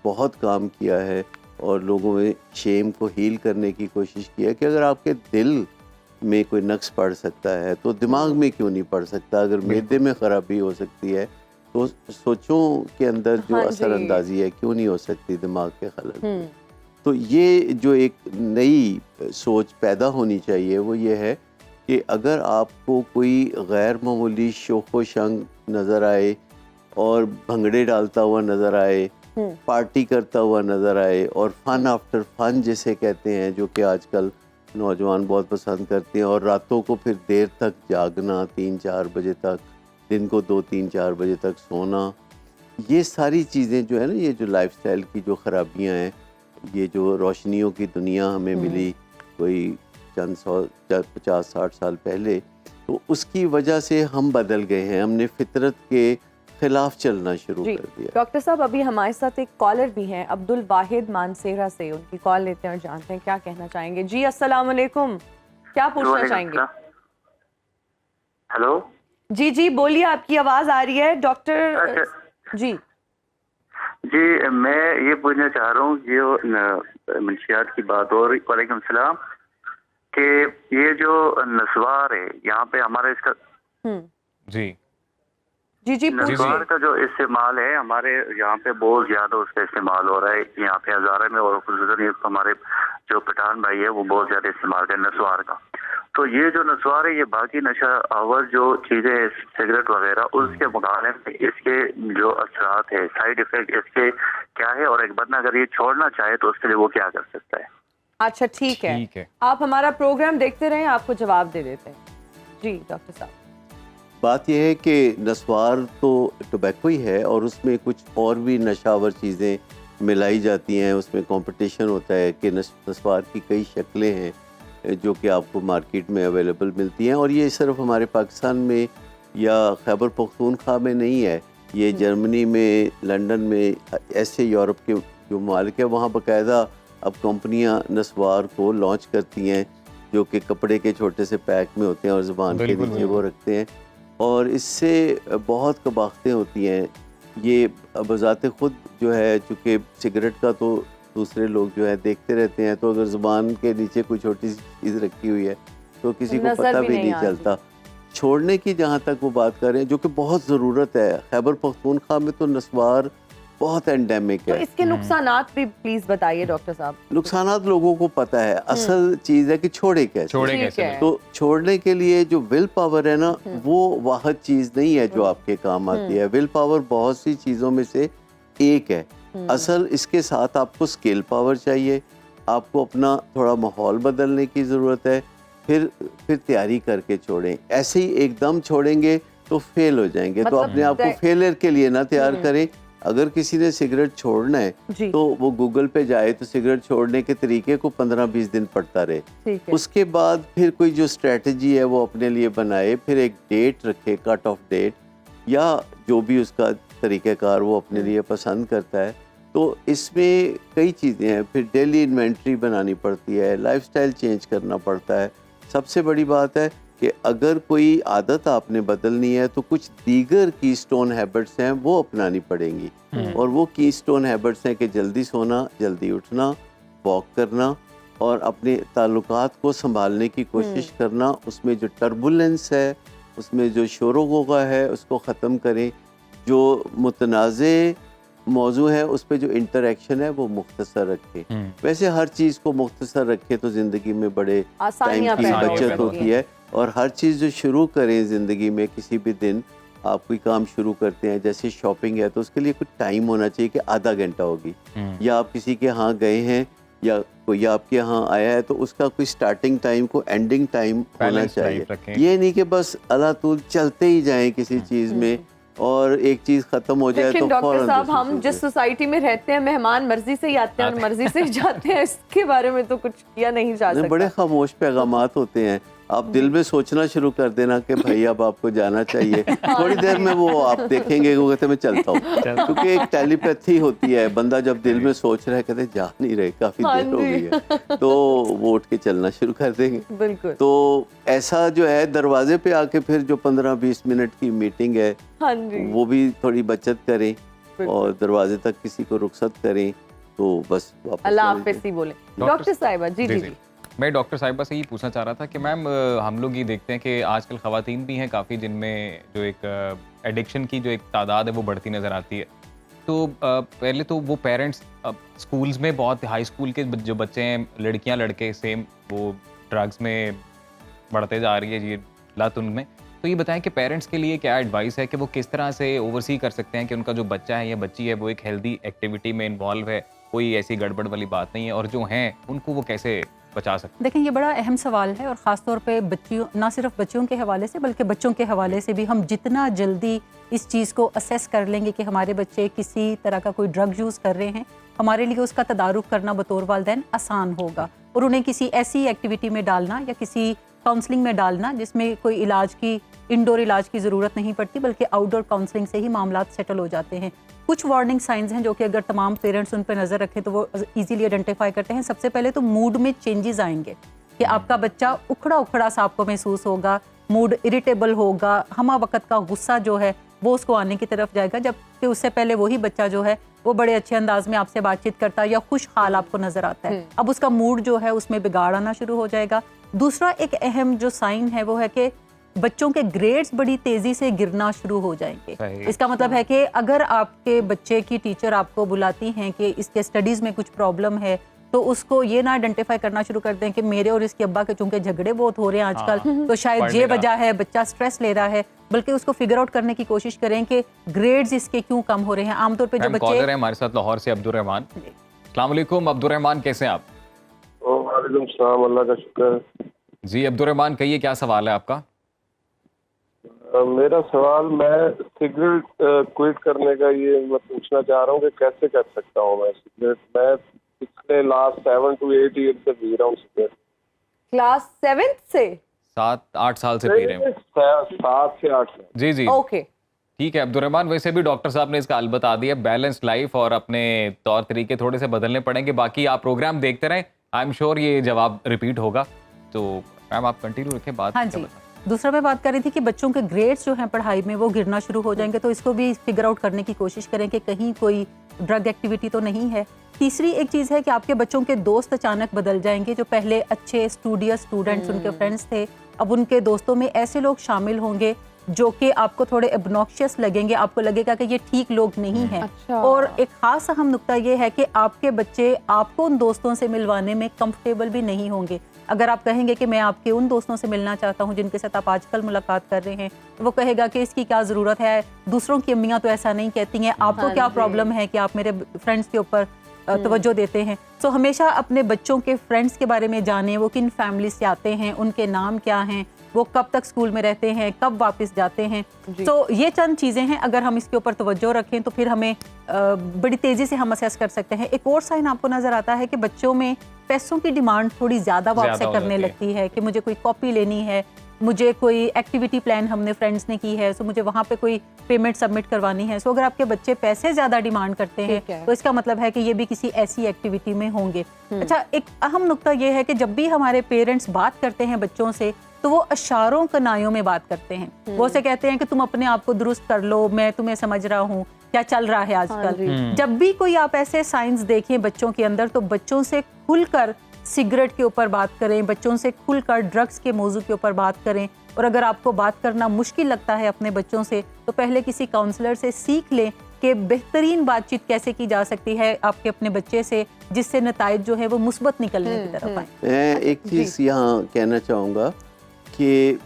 बहुत काम किया है, और लोगों में शेम को हील करने की कोशिश की है कि अगर आपके दिल में कोई नक्स पड़ सकता है तो दिमाग में क्यों नहीं पड़ सकता। अगर मैदे में ख़राबी हो सकती है तो सोचों के अंदर जो असरअंदाजी है क्यों नहीं हो सकती दिमाग के खलल। तो ये जो एक नई सोच पैदा होनी चाहिए वो ये है कि अगर आपको कोई गैर मामूली शोखो शंग नज़र आए और भंगड़े डालता हुआ नज़र आए, पार्टी करता हुआ नज़र आए, और फन आफ्टर फन जिसे कहते हैं, जो कि आजकल नौजवान बहुत पसंद करते हैं, और रातों को फिर देर तक जागना 3-4 बजे तक, दिन को 2-3-4 बजे तक सोना, ये सारी चीज़ें जो है ना, ये जो लाइफस्टाइल की जो ख़राबियाँ हैं, ये जो रोशनियों की दुनिया हमें मिली कोई चंद 50-60 साल पहले, तो उसकी वजह से हम बदल गए हैं, हमने फितरत के खिलाफ चलना शुरू जी कर दिया। डॉक्टर साहब, अभी हमारे साथ एक कॉलर भी हैं, अब्दुल वाहिद मानसेरा से। उनकी कॉल लेते हैं और जानते हैं क्या कहना चाहेंगे। जी अस्सलाम वालेकुम, क्या पूछना चाहेंगे? हेलो जी जी बोलिए, आपकी आवाज़ आ रही है डॉक्टर जी। जी, मैं ये पूछना चाह रहा हूँ, ये मंशियात की बात और वालेकुम सलाम, कि ये जो नस्वार है यहाँ पे हमारे इसका जी जी जी नस्वार का जो इस्तेमाल है हमारे यहाँ पे बहुत ज्यादा उसका इस्तेमाल हो रहा है यहाँ पे हजारे में, और खुसूसन हमारे जो पठान भाई है वो बहुत ज्यादा इस्तेमाल करते हैं नस्वार का। तो ये जो नस्वार है, ये बाकी नशा आवर जो चीजें हैं, सिगरेट वगैरह, उसके मुकाबले में इसके जो असरात है, साइड इफेक्ट इसके क्या है, और एक बंदा अगर ये छोड़ना चाहे तो उसके लिए वो क्या कर सकता है? अच्छा ठीक है, आप हमारा प्रोग्राम देखते रहें, आपको जवाब दे देते हैं। जी डॉक्टर साहब, बात यह है कि नस्वार तो टोबैको ही है और उसमें कुछ और भी नशावर चीज़ें मिलाई जाती हैं, उसमें कंपटीशन होता है कि नस्वार की कई शक्लें हैं जो कि आपको मार्केट में अवेलेबल मिलती हैं, और ये सिर्फ हमारे पाकिस्तान में या खैबर पख्तूनख्वा में नहीं है, ये जर्मनी में, लंदन में, ऐसे यूरोप के जो मालिक है वहाँ बाकायदा अब कंपनियाँ नस्वार को लॉन्च करती हैं जो कि कपड़े के छोटे से पैक में होते हैं और ज़ुबान के नीचे वो रखते हैं, और इससे बहुत कबाख्तें होती हैं। ये बज़ाते ख़ुद जो है, चूँकि सिगरेट का तो दूसरे लोग जो है देखते रहते हैं, तो अगर ज़ुबान के नीचे कोई छोटी सी चीज़ रखी हुई है तो किसी को पता भी नहीं चलता। छोड़ने की जहाँ तक वो बात करें, जो कि बहुत ज़रूरत है, खैबर पख्तूनख्वा में तो नस्वार बहुत एंडेमिक है। तो इसके नुकसानात भी प्लीज बताइए डॉक्टर साहब। नुकसानात लोगों को पता है, असल चीज़ है कि छोड़े कैसे। तो छोड़ने के लिए जो विल पावर है ना, वो वाहिद चीज़ नहीं है जो आपके काम आती है। विल पावर बहुत सी चीज़ों में से एक है। असल इसके साथ आपको स्किल पावर चाहिए, आपको अपना थोड़ा माहौल बदलने की ज़रूरत है, फिर तैयारी करके छोड़ें। ऐसे ही एकदम छोड़ेंगे तो फेल हो जाएंगे। तो अपने आप को फेलियर के लिए ना तैयार करें। अगर किसी ने सिगरेट छोड़ना है तो वो गूगल पे जाए तो सिगरेट छोड़ने के तरीके को 15-20 दिन पढ़ता रहे, उसके बाद फिर कोई जो स्ट्रेटजी है वो अपने लिए बनाए, फिर एक डेट रखे, कट ऑफ डेट, या जो भी उसका तरीक़ेकार वो अपने लिए पसंद करता है। तो इसमें कई चीज़ें हैं, फिर डेली इन्वेंट्री बनानी पड़ती है, लाइफस्टाइल चेंज करना पड़ता है। सबसे बड़ी बात है कि अगर कोई आदत आपने बदलनी है तो कुछ दीगर की स्टोन हैबिट्स हैं वो अपनानी पड़ेंगी, और वो की स्टोन हैबिट्स हैं कि जल्दी सोना, जल्दी उठना, वॉक करना, और अपने ताल्लुकात को संभालने की कोशिश करना। उसमें जो टर्बुलेंस है, उसमें जो शोर गुगा है, उसको ख़त्म करें। जो मुतनाज़े मौजू है उस पर जो इंटरेक्शन है वो मुख्तसर रखें। वैसे हर चीज़ को मुख्तसर रखें तो ज़िंदगी में बड़े टाइम की बचत होती है, और हर चीज़ जो शुरू करें ज़िंदगी में, किसी भी दिन आप कोई काम शुरू करते हैं, जैसे शॉपिंग है, तो उसके लिए कुछ टाइम होना चाहिए कि आधा घंटा होगी, या आप किसी के यहाँ गए हैं या कोई आपके यहाँ आया है तो उसका कोई स्टार्टिंग टाइम को एंडिंग टाइम होना चाहिए। ये नहीं कि बस अलातूल चलते ही जाएं किसी चीज़ में और एक चीज खत्म हो जाए तो डॉक्टर साहब, हम जिस सोसाइटी में रहते हैं, मेहमान मर्जी से ही आते हैं और मर्जी से ही जाते हैं, इसके बारे में तो कुछ किया नहीं जा सकता। बड़े खामोश पैगामात होते हैं। आप दिल में सोचना शुरू कर देना कि भाई अब आपको जाना चाहिए, थोड़ी देर में वो आप देखेंगे वो कहते मैं चलता हूँ, क्योंकि एक टेलीपैथी होती है। बंदा जब दिल में सोच रहा है कहते जा नहीं रहे, काफी देर हो गई है, तो वो उठ के चलना शुरू कर देंगे। बिल्कुल। तो ऐसा जो है, दरवाजे पे आके फिर जो 15-20 मिनट की मीटिंग है वो भी थोड़ी बचत करें और दरवाजे तक किसी को रुखसत करें, तो बस अल्लाह हाफिज़ ही बोले। डॉक्टर साहिबा जी जी मैं डॉक्टर साहिबा से ये पूछना चाह रहा था कि मैम, हम लोग ये देखते हैं कि आजकल ख़वातीन भी हैं काफ़ी, जिनमें जो एक एडिक्शन की जो एक तादाद है वो बढ़ती नज़र आती है। तो पहले तो वो पेरेंट्स स्कूल्स में, बहुत हाई स्कूल के जो बच्चे हैं, लड़कियां लड़के सेम, वो ड्रग्स में बढ़ते जा रही है ये लत उनमें। तो ये बताएं कि पेरेंट्स के लिए क्या एडवाइस है कि वो किस तरह से ओवरसी कर सकते हैं कि उनका जो बच्चा है या बच्ची है वो एक हेल्दी एक्टिविटी में इन्वॉल्व है, कोई ऐसी गड़बड़ वाली बात नहीं है, और जो हैं उनको वो कैसे बचा सकते हैं? देखें, ये बड़ा अहम सवाल है और ख़ास तौर पे बच्चियों, ना सिर्फ बच्चियों के हवाले से बल्कि बच्चों के हवाले से भी हम जितना जल्दी इस चीज़ को असेस कर लेंगे कि हमारे बच्चे किसी तरह का कोई ड्रग यूज़ कर रहे हैं, हमारे लिए उसका तदारुक करना बतौर वालिदैन आसान होगा। और उन्हें किसी ऐसी एक्टिविटी में डालना या किसी काउंसलिंग में डालना जिसमें कोई इलाज की, इंडोर इलाज की ज़रूरत नहीं पड़ती, बल्कि आउटडोर काउंसलिंग से ही मामला सेटल हो जाते हैं। कुछ वार्निंग साइंस हैं जो कि अगर तमाम पेरेंट्स उन पर नज़र रखें तो वो इजीली आइडेंटिफाई करते हैं। सबसे पहले तो मूड में चेंजेस आएंगे कि आपका बच्चा उखड़ा उखड़ा सा आपको महसूस होगा, मूड इरिटेबल होगा, हमा वक्त का गुस्सा जो है वो उसको आने की तरफ जाएगा, जबकि उससे पहले वही बच्चा जो है वो बड़े अच्छे अंदाज में आपसे बातचीत करता है या खुश हाल आपको नजर आता है। अब उसका मूड जो है उसमें बिगाड़ आना शुरू हो जाएगा। दूसरा एक अहम जो साइन है वो है कि बच्चों के ग्रेड्स बड़ी तेजी से गिरना शुरू हो जाएंगे। इसका मतलब है कि अगर आपके बच्चे की टीचर आपको बुलाती हैं कि इसके स्टडीज में कुछ प्रॉब्लम है, तो उसको ये ना आइडेंटिफाई करना शुरू कर दें कि मेरे और इसके अब्बा के चूंकि झगड़े बहुत हो रहे हैं आजकल, तो शायद ये वजह है, बच्चा स्ट्रेस ले रहा है, बल्कि उसको फिगर आउट करने की कोशिश करें कि ग्रेड्स इसके क्यों कम हो रहे हैं। आमतौर पे जो बच्चे कॉलर है हमारे साथ लाहौर से अब्दुल रहमान। अस्सलाम वालेकुम अब्दुल रहमान, कैसे हैं आप? वालेकुम सलाम, अल्लाह का शुक्र। जी अब्दुल रहमान, कहिए क्या सवाल है आपका? मेरा सवाल, मैं सिगरेट क्विट करने का ये मैं पूछना चाह रहा हूँ कि कैसे कर सकता हूँ मैं सिगरेट। मैं पिछले लास्ट 7 to 8 ईयर से पी रहा हूँ सिगरेट। क्लास 7 से 7-8 साल से पी रहे हैं? 7 से 8 साल। जी जी, ओके। ठीक है अब्दुल रहमान, वैसे भी डॉक्टर साहब ने इसका हल बता दिया, बैलेंस लाइफ और अपने तौर तरीके थोड़े से बदलने पड़ेंगे। बाकी आप प्रोग्राम देखते रहें, आई एम श्योर ये जवाब रिपीट होगा। तो मैम आप कंटिन्यू रखें बात। हाँ जी, दूसरा मैं बात कर रही थी कि बच्चों के ग्रेड्स जो हैं पढ़ाई में वो गिरना शुरू हो जाएंगे, तो इसको भी फिगर आउट करने की कोशिश करें कि कहीं कोई ड्रग एक्टिविटी तो नहीं है। तीसरी एक चीज़ है कि आपके बच्चों के दोस्त अचानक बदल जाएंगे। जो पहले अच्छे स्टूडियस स्टूडेंट्स उनके फ्रेंड्स थे, अब उनके दोस्तों में ऐसे लोग शामिल होंगे जो कि आपको थोड़े एबनॉक्शियस लगेंगे, आपको लगेगा कि ये ठीक लोग नहीं हैं। अच्छा। और एक खास अहम नुक्ता ये है कि आपके बच्चे आपको उन दोस्तों से मिलवाने में कंफर्टेबल भी नहीं होंगे। अगर आप कहेंगे कि मैं आपके उन दोस्तों से मिलना चाहता हूं जिनके साथ आप आजकल मुलाकात कर रहे हैं, तो वो कहेगा कि इसकी क्या ज़रूरत है, दूसरों की अम्मियाँ तो ऐसा नहीं कहती हैं, आपको क्या प्रॉब्लम है कि आप मेरे फ्रेंड्स के ऊपर तवज्जो देते हैं। तो हमेशा अपने बच्चों के फ्रेंड्स के बारे में जानें, वो किन फैमिली से आते हैं, उनके नाम क्या हैं, वो कब तक स्कूल में रहते हैं, कब वापस जाते हैं। तो ये चंद चीज़ें हैं, अगर हम इसके ऊपर तवज्जो रखें तो फिर हमें बड़ी तेज़ी से हम असेस कर सकते हैं। एक और साइन आपको नज़र आता है कि बच्चों में पैसों की डिमांड थोड़ी ज़्यादा वो आपसे करने लगती है कि मुझे कोई कॉपी लेनी है, मुझे कोई एक्टिविटी प्लान हमने फ्रेंड्स ने की है, सो मुझे वहाँ पे कोई पेमेंट सबमिट करवानी है। सो अगर आपके बच्चे पैसे ज़्यादा डिमांड करते हैं तो इसका मतलब है कि ये भी किसी ऐसी एक्टिविटी में होंगे। अच्छा, एक अहम नुक्ता ये है कि जब भी हमारे पेरेंट्स बात करते हैं बच्चों से तो वो अशारों कनायों में बात करते हैं। वो से कहते हैं कि तुम अपने आप को दुरुस्त कर लो, मैं तुम्हें समझ रहा हूँ, क्या चल रहा है आजकल। जब भी कोई आप ऐसे साइंस देखें बच्चों के अंदर, तो बच्चों से खुलकर सिगरेट के ऊपर बात करें, बच्चों से खुलकर ड्रग्स के मौजू के ऊपर बात करें। और अगर आपको बात करना मुश्किल लगता है अपने बच्चों से, तो पहले किसी काउंसलर से सीख लें कि बेहतरीन बातचीत कैसे की जा सकती है आपके अपने बच्चे से, जिससे नताइज जो है वो मुस्बत निकलने की तरफ आए। मैं एक चीज़ यहाँ कहना चाहूँगा कि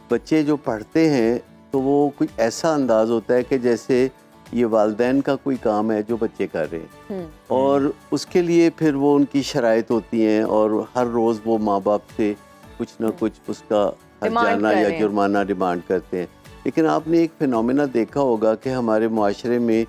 बच्चे जो पढ़ते हैं तो वो कोई ऐसा अंदाज होता है कि जैसे ये वालिदैन का कोई काम है जो बच्चे कर रहे हैं, और उसके लिए फिर वो उनकी शराइत होती हैं और हर रोज़ वो माँ बाप से कुछ ना कुछ उसका हर्जाना या जुर्माना डिमांड करते हैं। लेकिन आपने एक फिनोमेना देखा होगा कि हमारे माशरे में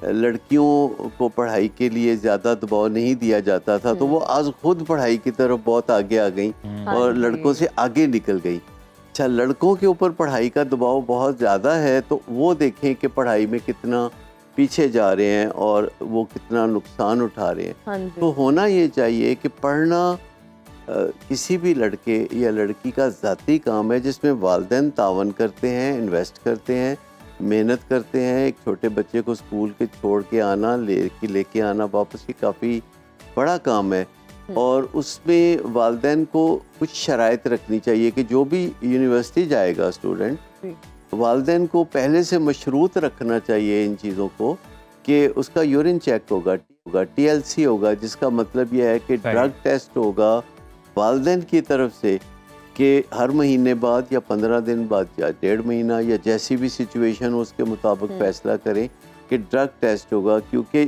लड़कियों को पढ़ाई के लिए ज़्यादा दबाव नहीं दिया जाता था, तो वो आज खुद पढ़ाई की तरफ बहुत आगे आ गई और लड़कों से आगे निकल गई। अच्छा, लड़कों के ऊपर पढ़ाई का दबाव बहुत ज़्यादा है, तो वो देखें कि पढ़ाई में कितना पीछे जा रहे हैं और वो कितना नुकसान उठा रहे हैं। तो होना ये चाहिए कि पढ़ना किसी भी लड़के या लड़की का ज़ाती काम है जिसमें वालिदैन तावन करते हैं, इन्वेस्ट करते हैं, मेहनत करते हैं। एक छोटे बच्चे को स्कूल के छोड़ के आना, लेके आना वापस, ये काफ़ी बड़ा काम है। और उसमें वालिदैन को कुछ शराइत रखनी चाहिए कि जो भी यूनिवर्सिटी जाएगा स्टूडेंट, वालिदैन को पहले से मशरूत रखना चाहिए इन चीज़ों को कि उसका यूरिन चेक होगा, TLC होगा, जिसका मतलब यह है कि ड्रग टेस्ट होगा वालिदैन की तरफ से कि हर महीने बाद या 15 दिन बाद या 1.5 महीना या जैसी भी सिचुएशन हो उसके मुताबिक फैसला करें कि ड्रग टेस्ट होगा। क्योंकि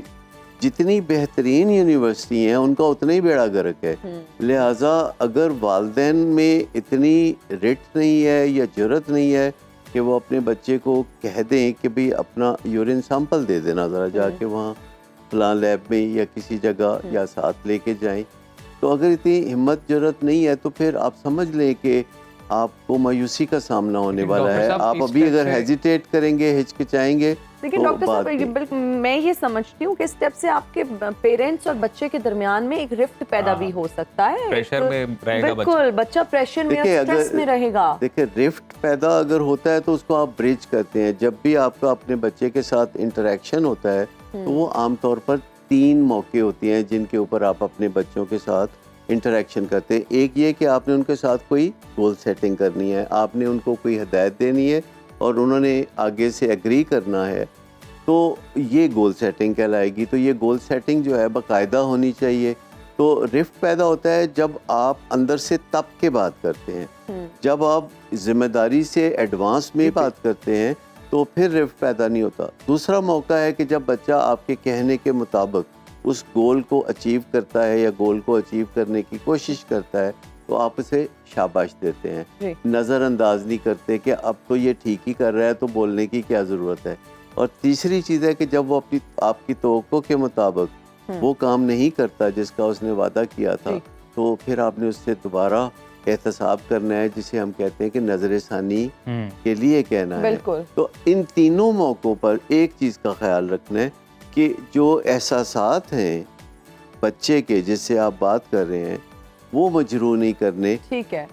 जितनी बेहतरीन यूनिवर्सिटी हैं उनका उतना ही बेड़ा गर्क है। लिहाजा अगर वालिदैन में इतनी रिट नहीं है या जुर्रत नहीं है कि वो अपने बच्चे को कह दें कि भाई अपना यूरिन सैंपल दे देना ज़रा जाके वहाँ फलां लैब में या किसी जगह या साथ लेके जाएं, तो अगर इतनी हिम्मत जुर्रत नहीं है तो फिर आप समझ लें कि आपको मायूसी का सामना होने वाला है। आप अभी अगर हेजिटेट करेंगे, हिचकिचाएंगे, लेकिन तो डॉक्टर साहब बात नहीं। बिल्कुल मैं ये समझती हूँ कि इस स्टेप से आपके पेरेंट्स और बच्चे के दरमियान में एक रिफ्ट पैदा भी हो सकता है। प्रेशर में रहेगा बिल्कुल, बच्चा प्रेशर में देखिए, स्ट्रेस में रहेगा। देखिए रिफ्ट पैदा अगर होता है तो उसको आप ब्रिज करते हैं। जब भी आपका अपने बच्चे के साथ इंटरेक्शन होता है तो वो आमतौर पर 3 मौके होते हैं जिनके ऊपर आप अपने बच्चों के साथ इंटरेक्शन करते हैं। एक ये कि आपने उनके साथ कोई गोल सेटिंग करनी है, आपने उनको कोई हिदायत देनी है और उन्होंने आगे से एग्री करना है, तो ये गोल सेटिंग कहलाएगी। तो ये गोल सेटिंग जो है बाकायदा होनी चाहिए। तो रिफ्ट पैदा होता है जब आप अंदर से तब के बात करते हैं, जब आप जिम्मेदारी से एडवांस में बात करते हैं तो फिर रिफ्ट पैदा नहीं होता। दूसरा मौका है कि जब बच्चा आपके कहने के मुताबिक उस गोल को अचीव करता है या गोल को अचीव करने की कोशिश करता है तो आप उसे शाबाश देते हैं, नज़रअंदाज नहीं करते कि अब तो ये ठीक ही कर रहा है तो बोलने की क्या ज़रूरत है। और तीसरी चीज़ है कि जब वो अपनी आपकी तवक्को के मुताबिक वो काम नहीं करता जिसका उसने वादा किया था, तो फिर आपने उससे दोबारा एहतसाब करना है, जिसे हम कहते हैं कि नज़र-ए-सानी के लिए कहना है। तो इन तीनों मौक़ों पर एक चीज़ का ख्याल रखना है कि जो एहसासात हैं बच्चे के जिससे आप बात कर रहे हैं वो मजरू नहीं करने। ठीक है।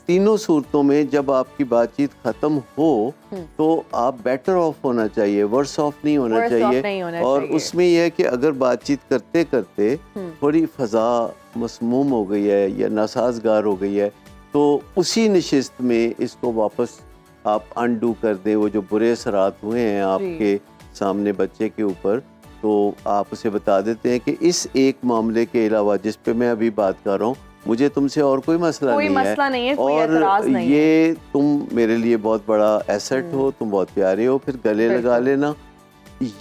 तीनों सूरतों में जब आपकी बातचीत खत्म हो तो आप बेटर ऑफ होना चाहिए, वर्स ऑफ नहीं होना चाहिए। और उसमें यह है कि अगर बातचीत करते करते थोड़ी फ़ज़ा मसमूम हो गई है या नासाजगार हो गई है तो उसी नशिस्त में इसको वापस आप अनडू कर दें। वो जो बुरे असरात हुए हैं आपके सामने बच्चे के ऊपर, तो आप उसे बता देते हैं कि इस एक मामले के अलावा जिस पे मैं अभी बात कर रहा हूँ मुझे तुमसे और कोई मसला नहीं है और ये तुम मेरे लिए बहुत बड़ा एसेट हो, तुम बहुत प्यारे हो, फिर गले लगा लेना।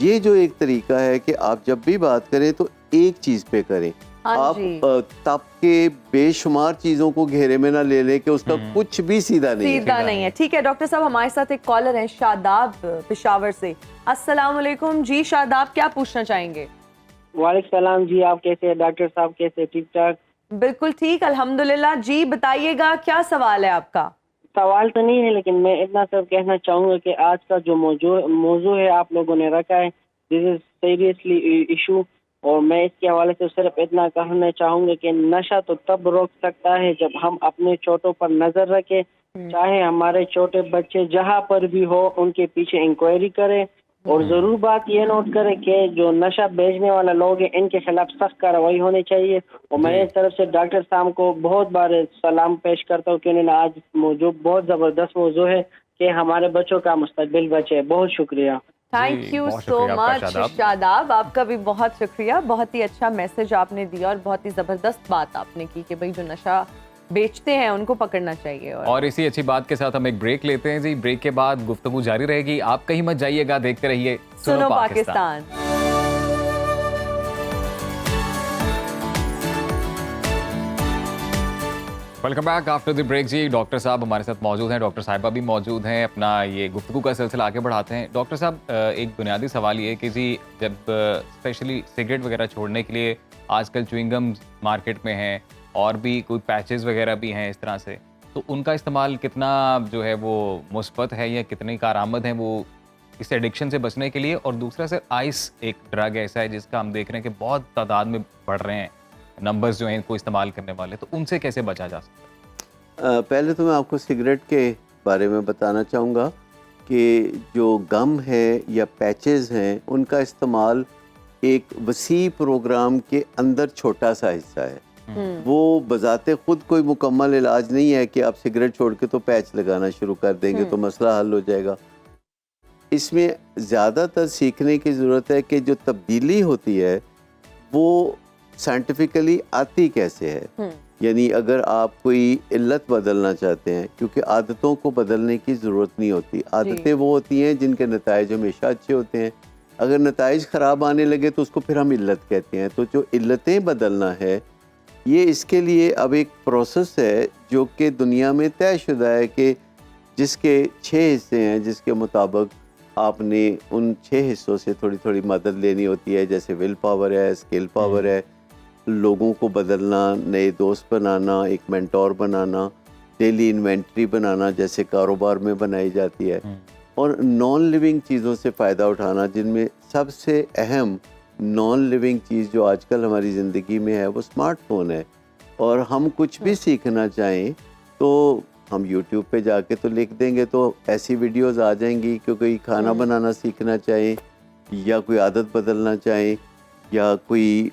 ये जो एक तरीका है कि आप जब भी बात करें तो एक चीज़ पे करें। आप तब के बेशुमार चीज़ों को घेरे में ना ले लें कि उसका कुछ भी सीधा नहीं है। ठीक है डॉक्टर साहब, हमारे साथ एक कॉलर है शादाब पेशावर से। अस्सलाम वालेकुम जी शादाब, क्या पूछना चाहेंगे? वालेकुम सलाम जी, आप कैसे हैं? डॉक्टर साहब कैसे? ठीक ठाक? बिल्कुल ठीक, अल्हम्दुलिल्लाह जी। बताइएगा क्या सवाल है आपका? सवाल तो नहीं है, लेकिन मैं इतना सब कहना चाहूँगा कि आज का जो मौजू है आप लोगों ने रखा है, दिस इज सीरियसली इशू। और मैं इसके हवाले से सिर्फ इतना कहना चाहूँगा कि नशा तो तब रोक सकता है जब हम अपने छोटों पर नज़र रखें, चाहे हमारे छोटे बच्चे जहाँ पर भी हो उनके पीछे इंक्वायरी करें। और ज़रूर बात ये नोट करें कि जो नशा बेचने वाला लोग हैं इनके खिलाफ सख्त कार्रवाई होनी चाहिए। और मैं इस तरफ से डॉक्टर साहब को बहुत बार सलाम पेश करता हूँ कि उन्होंने आज मौजू बहुत ज़बरदस्त मौजू है कि हमारे बच्चों का मुस्तकबिल बचे। बहुत शुक्रिया। Thank you so much Shadab, आपका भी बहुत शुक्रिया। बहुत ही अच्छा मैसेज आपने दिया और बहुत ही ज़बरदस्त बात आपने की कि भाई जो नशा बेचते हैं उनको पकड़ना चाहिए। और इसी अच्छी बात के साथ हम एक ब्रेक लेते हैं जी। ब्रेक के बाद गुफ्तगू जारी रहेगी, आप कहीं मत जाइएगा, देखते रहिए सुनो Pakistan. Welcome back after the break जी। डॉक्टर साहब हमारे साथ मौजूद हैं, डॉक्टर साहिबा भी मौजूद हैं। अपना ये गुफ्तगू का सिलसिला आगे बढ़ाते हैं। डॉक्टर साहब, एक बुनियादी सवाल ये कि जी जब स्पेशली सिगरेट वगैरह छोड़ने के लिए आजकल च्युइंगम मार्केट में हैं और भी कोई पैचेस वगैरह भी हैं इस तरह से, तो उनका इस्तेमाल कितना जो है वो मुस्बत है या कितनी कारआमद है वो इस एडिक्शन से बचने के लिए? और दूसरा सर, आइस एक ड्रग ऐसा है जिसका हम देख रहे हैं कि बहुत तादाद में बढ़ रहे हैं नंबर्स जो हैं इनको इस्तेमाल करने वाले, तो उनसे कैसे बचा जा सकता है? पहले तो मैं आपको सिगरेट के बारे में बताना चाहूँगा कि जो गम है या पैचेस हैं उनका इस्तेमाल एक वसी प्रोग्राम के अंदर छोटा सा हिस्सा है। वो बजाते खुद कोई मुकम्मल इलाज नहीं है कि आप सिगरेट छोड़ के तो पैच लगाना शुरू कर देंगे तो मसला हल हो जाएगा। इसमें ज़्यादातर सीखने की ज़रूरत है कि जो तब्दीली होती है वो साइंटिफिकली आती कैसे है। यानी अगर आप कोई इल्लत बदलना चाहते हैं, क्योंकि आदतों को बदलने की ज़रूरत नहीं होती, आदतें वो होती हैं जिनके नताइज हमेशा अच्छे होते हैं। अगर नताइज ख़राब आने लगे तो उसको फिर हम इल्लत कहते हैं। तो जो इल्लतें बदलना है, ये इसके लिए अब एक प्रोसेस है जो कि दुनिया में तयशुदा है कि जिसके 6 हिस्से हैं, जिसके मुताबिक आपने उन 6 हिस्सों से थोड़ी थोड़ी मदद लेनी होती है। जैसे विल पावर है, स्किल पावर है, लोगों को बदलना, नए दोस्त बनाना, एक मेंटोर बनाना, डेली इन्वेंट्री बनाना जैसे कारोबार में बनाई जाती है, और नॉन लिविंग चीज़ों से फ़ायदा उठाना, जिनमें सबसे अहम नॉन लिविंग चीज़ जो आजकल हमारी ज़िंदगी में है वो स्मार्टफोन है। और हम कुछ भी सीखना चाहें तो हम YouTube पे जाके तो लिख देंगे तो ऐसी वीडियोस आ जाएंगी कि कोई खाना बनाना सीखना चाहें, या कोई आदत बदलना चाहें, या कोई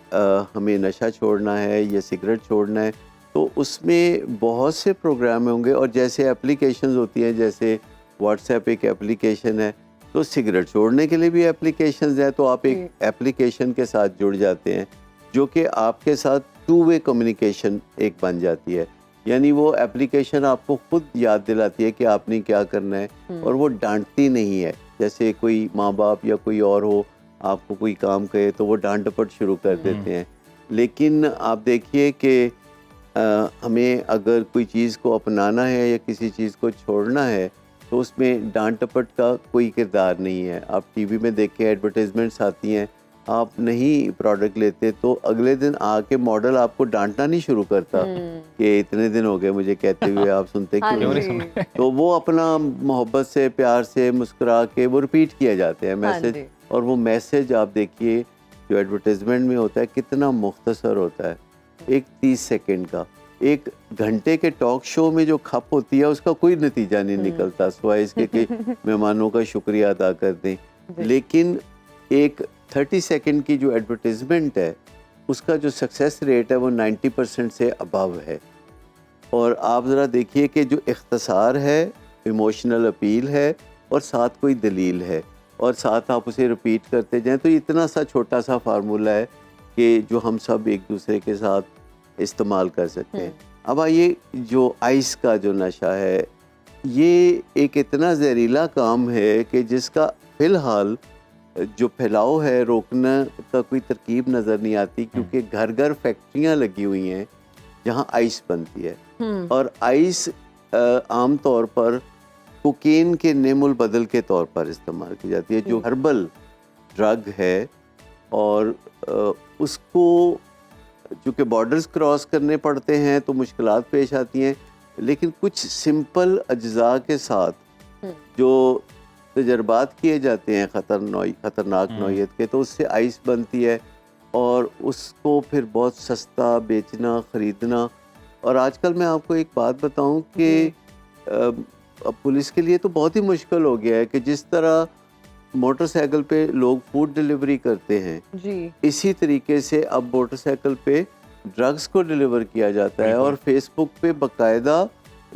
हमें नशा छोड़ना है या सिगरेट छोड़ना है, तो उसमें बहुत से प्रोग्राम होंगे। और जैसे एप्लीकेशंस होती हैं, जैसे व्हाट्सएप एक एप्लीकेशन है, तो सिगरेट छोड़ने के लिए भी एप्लीकेशंस हैं, तो आप एक एप्लीकेशन के साथ जुड़ जाते हैं जो कि आपके साथ 2 वे कम्युनिकेशन एक बन जाती है। यानी वो एप्लीकेशन आपको खुद याद दिलाती है कि आपने क्या करना है, और वो डांटती नहीं है। जैसे कोई माँ बाप या कोई और हो, आपको कोई काम कहे तो वो डांट डपट शुरू कर देते हैं। लेकिन आप देखिए कि हमें अगर कोई चीज़ को अपनाना है या किसी चीज़ को छोड़ना है तो उसमें डांट टपट का कोई किरदार नहीं है। आप टीवी में देखें, एडवर्टाइजमेंट्स आती हैं, आप नहीं प्रोडक्ट लेते तो अगले दिन आके मॉडल आपको डांटना नहीं शुरू करता कि इतने दिन हो गए मुझे कहते हुए, आप सुनते क्यों नहीं। तो वो अपना मोहब्बत से, प्यार से, मुस्कुरा के वो रिपीट किया जाते हैं मैसेज। और वो मैसेज आप देखिए जो एडवर्टाइजमेंट में होता है कितना मुख्तसर होता है, एक 30 सेकंड का। एक घंटे के टॉक शो में जो खप होती है उसका कोई नतीजा नहीं निकलता, सिवाय इसके कि मेहमानों का शुक्रिया अदा कर दें। लेकिन एक 30 सेकंड की जो एडवर्टाइजमेंट है उसका जो सक्सेस रेट है वो 90% से अबव है। और आप ज़रा देखिए कि जो इख्तसार है, इमोशनल अपील है, और साथ कोई दलील है, और साथ आप उसे रिपीट करते जाएं, तो इतना सा छोटा सा फार्मूला है कि जो हम सब एक दूसरे के साथ इस्तेमाल कर सकते हैं। अब आइए, जो आइस का जो नशा है, ये एक इतना जहरीला काम है कि जिसका फ़िलहाल जो फैलाव है रोकने का कोई तरकीब नज़र नहीं आती, क्योंकि घर घर फैक्ट्रियाँ लगी हुई हैं जहाँ आइस बनती है। और आइस आम तौर पर कोकेन के नेमुल बदल के तौर पर इस्तेमाल की जाती है, जो हर्बल ड्रग है। और उसको चूँकि बॉर्डर्स क्रॉस करने पड़ते हैं तो मुश्किलात पेश आती हैं, लेकिन कुछ सिंपल अज्जा के साथ जो तजर्बात किए जाते हैं ख़तरनाक नौइयत के, तो उससे आइस बनती है और उसको फिर बहुत सस्ता बेचना, ख़रीदना। और आजकल मैं आपको एक बात बताऊं कि अब पुलिस के लिए तो बहुत ही मुश्किल हो गया है कि जिस तरह मोटरसाइकिल पे लोग फूड डिलीवरी करते हैं जी, इसी तरीके से अब मोटरसाइकिल पे ड्रग्स को डिलीवर किया जाता है। और फेसबुक पे बाकायदा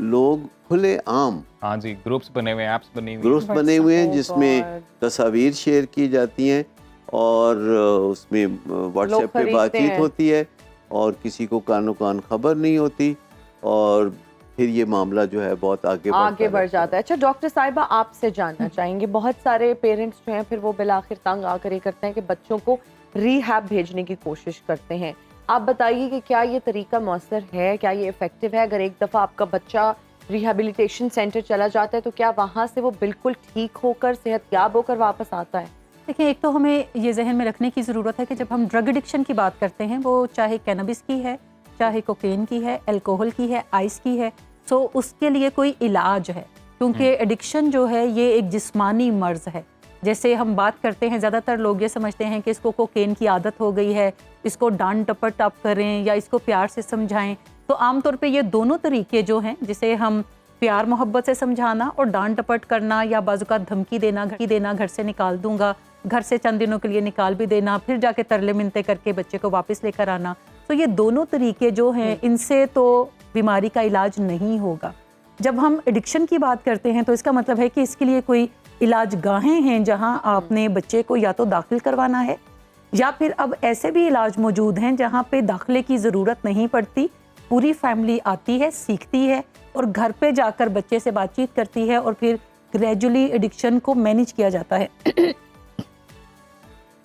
लोग खुले आम, हाँ जी, ग्रुप्स बने हुए हैं, ऐप्स ग्रुप्स बने हुए हैं जिसमें तस्वीर शेयर की जाती हैं और उसमें व्हाट्सएप पे बातचीत होती है और किसी को कानो कान खबर नहीं होती, और फिर ये मामला जो है बहुत आगे बढ़ जाता है। अच्छा डॉक्टर साहिबा, आपसे जानना चाहेंगे, बहुत सारे पेरेंट्स जो हैं फिर वो बिलाखिर तंग आकर ये करते हैं कि बच्चों को रिहैब भेजने की कोशिश करते हैं। आप बताइए कि क्या ये तरीका मौसर है, क्या ये इफेक्टिव है? अगर एक दफ़ा आपका बच्चा रिहैबिलिटेशन सेंटर चला जाता है तो क्या वहाँ से वो बिल्कुल ठीक होकर, सेहतयाब होकर वापस आता है? देखिए, एक तो हमें ये जहन में रखने की ज़रूरत है कि जब हम ड्रग एडिक्शन की बात करते हैं, वो चाहे कैनबिस की है, चाहे कोकेन की है, अल्कोहल की है, आइस की है, तो उसके लिए कोई इलाज है, क्योंकि एडिक्शन जो है ये एक जिस्मानी मर्ज है। जैसे हम बात करते हैं, ज़्यादातर लोग ये समझते हैं कि इसको कोकेन की आदत हो गई है, इसको डांट टपट आप करें या इसको प्यार से समझाएं। तो आमतौर पे ये दोनों तरीके जो हैं, जिसे हम प्यार मोहब्बत से समझाना और डांट टपट करना, या बाज़-औक़ात धमकी देना, घर से निकाल दूंगा, घर से चंद दिनों के लिए निकाल भी देना, फिर जाके तरले मिनते करके बच्चे को वापस लेकर आना, तो ये दोनों तरीके जो हैं, इनसे तो बीमारी का इलाज नहीं होगा। जब हम एडिक्शन की बात करते हैं तो इसका मतलब है कि इसके लिए कोई इलाज गाहें हैं जहां आपने बच्चे को या तो दाखिल करवाना है, या फिर अब ऐसे भी इलाज मौजूद हैं जहां पे दाखिले की ज़रूरत नहीं पड़ती, पूरी फैमिली आती है, सीखती है और घर पे जाकर बच्चे से बातचीत करती है और फिर ग्रेजुअली एडिक्शन को मैनेज किया जाता है।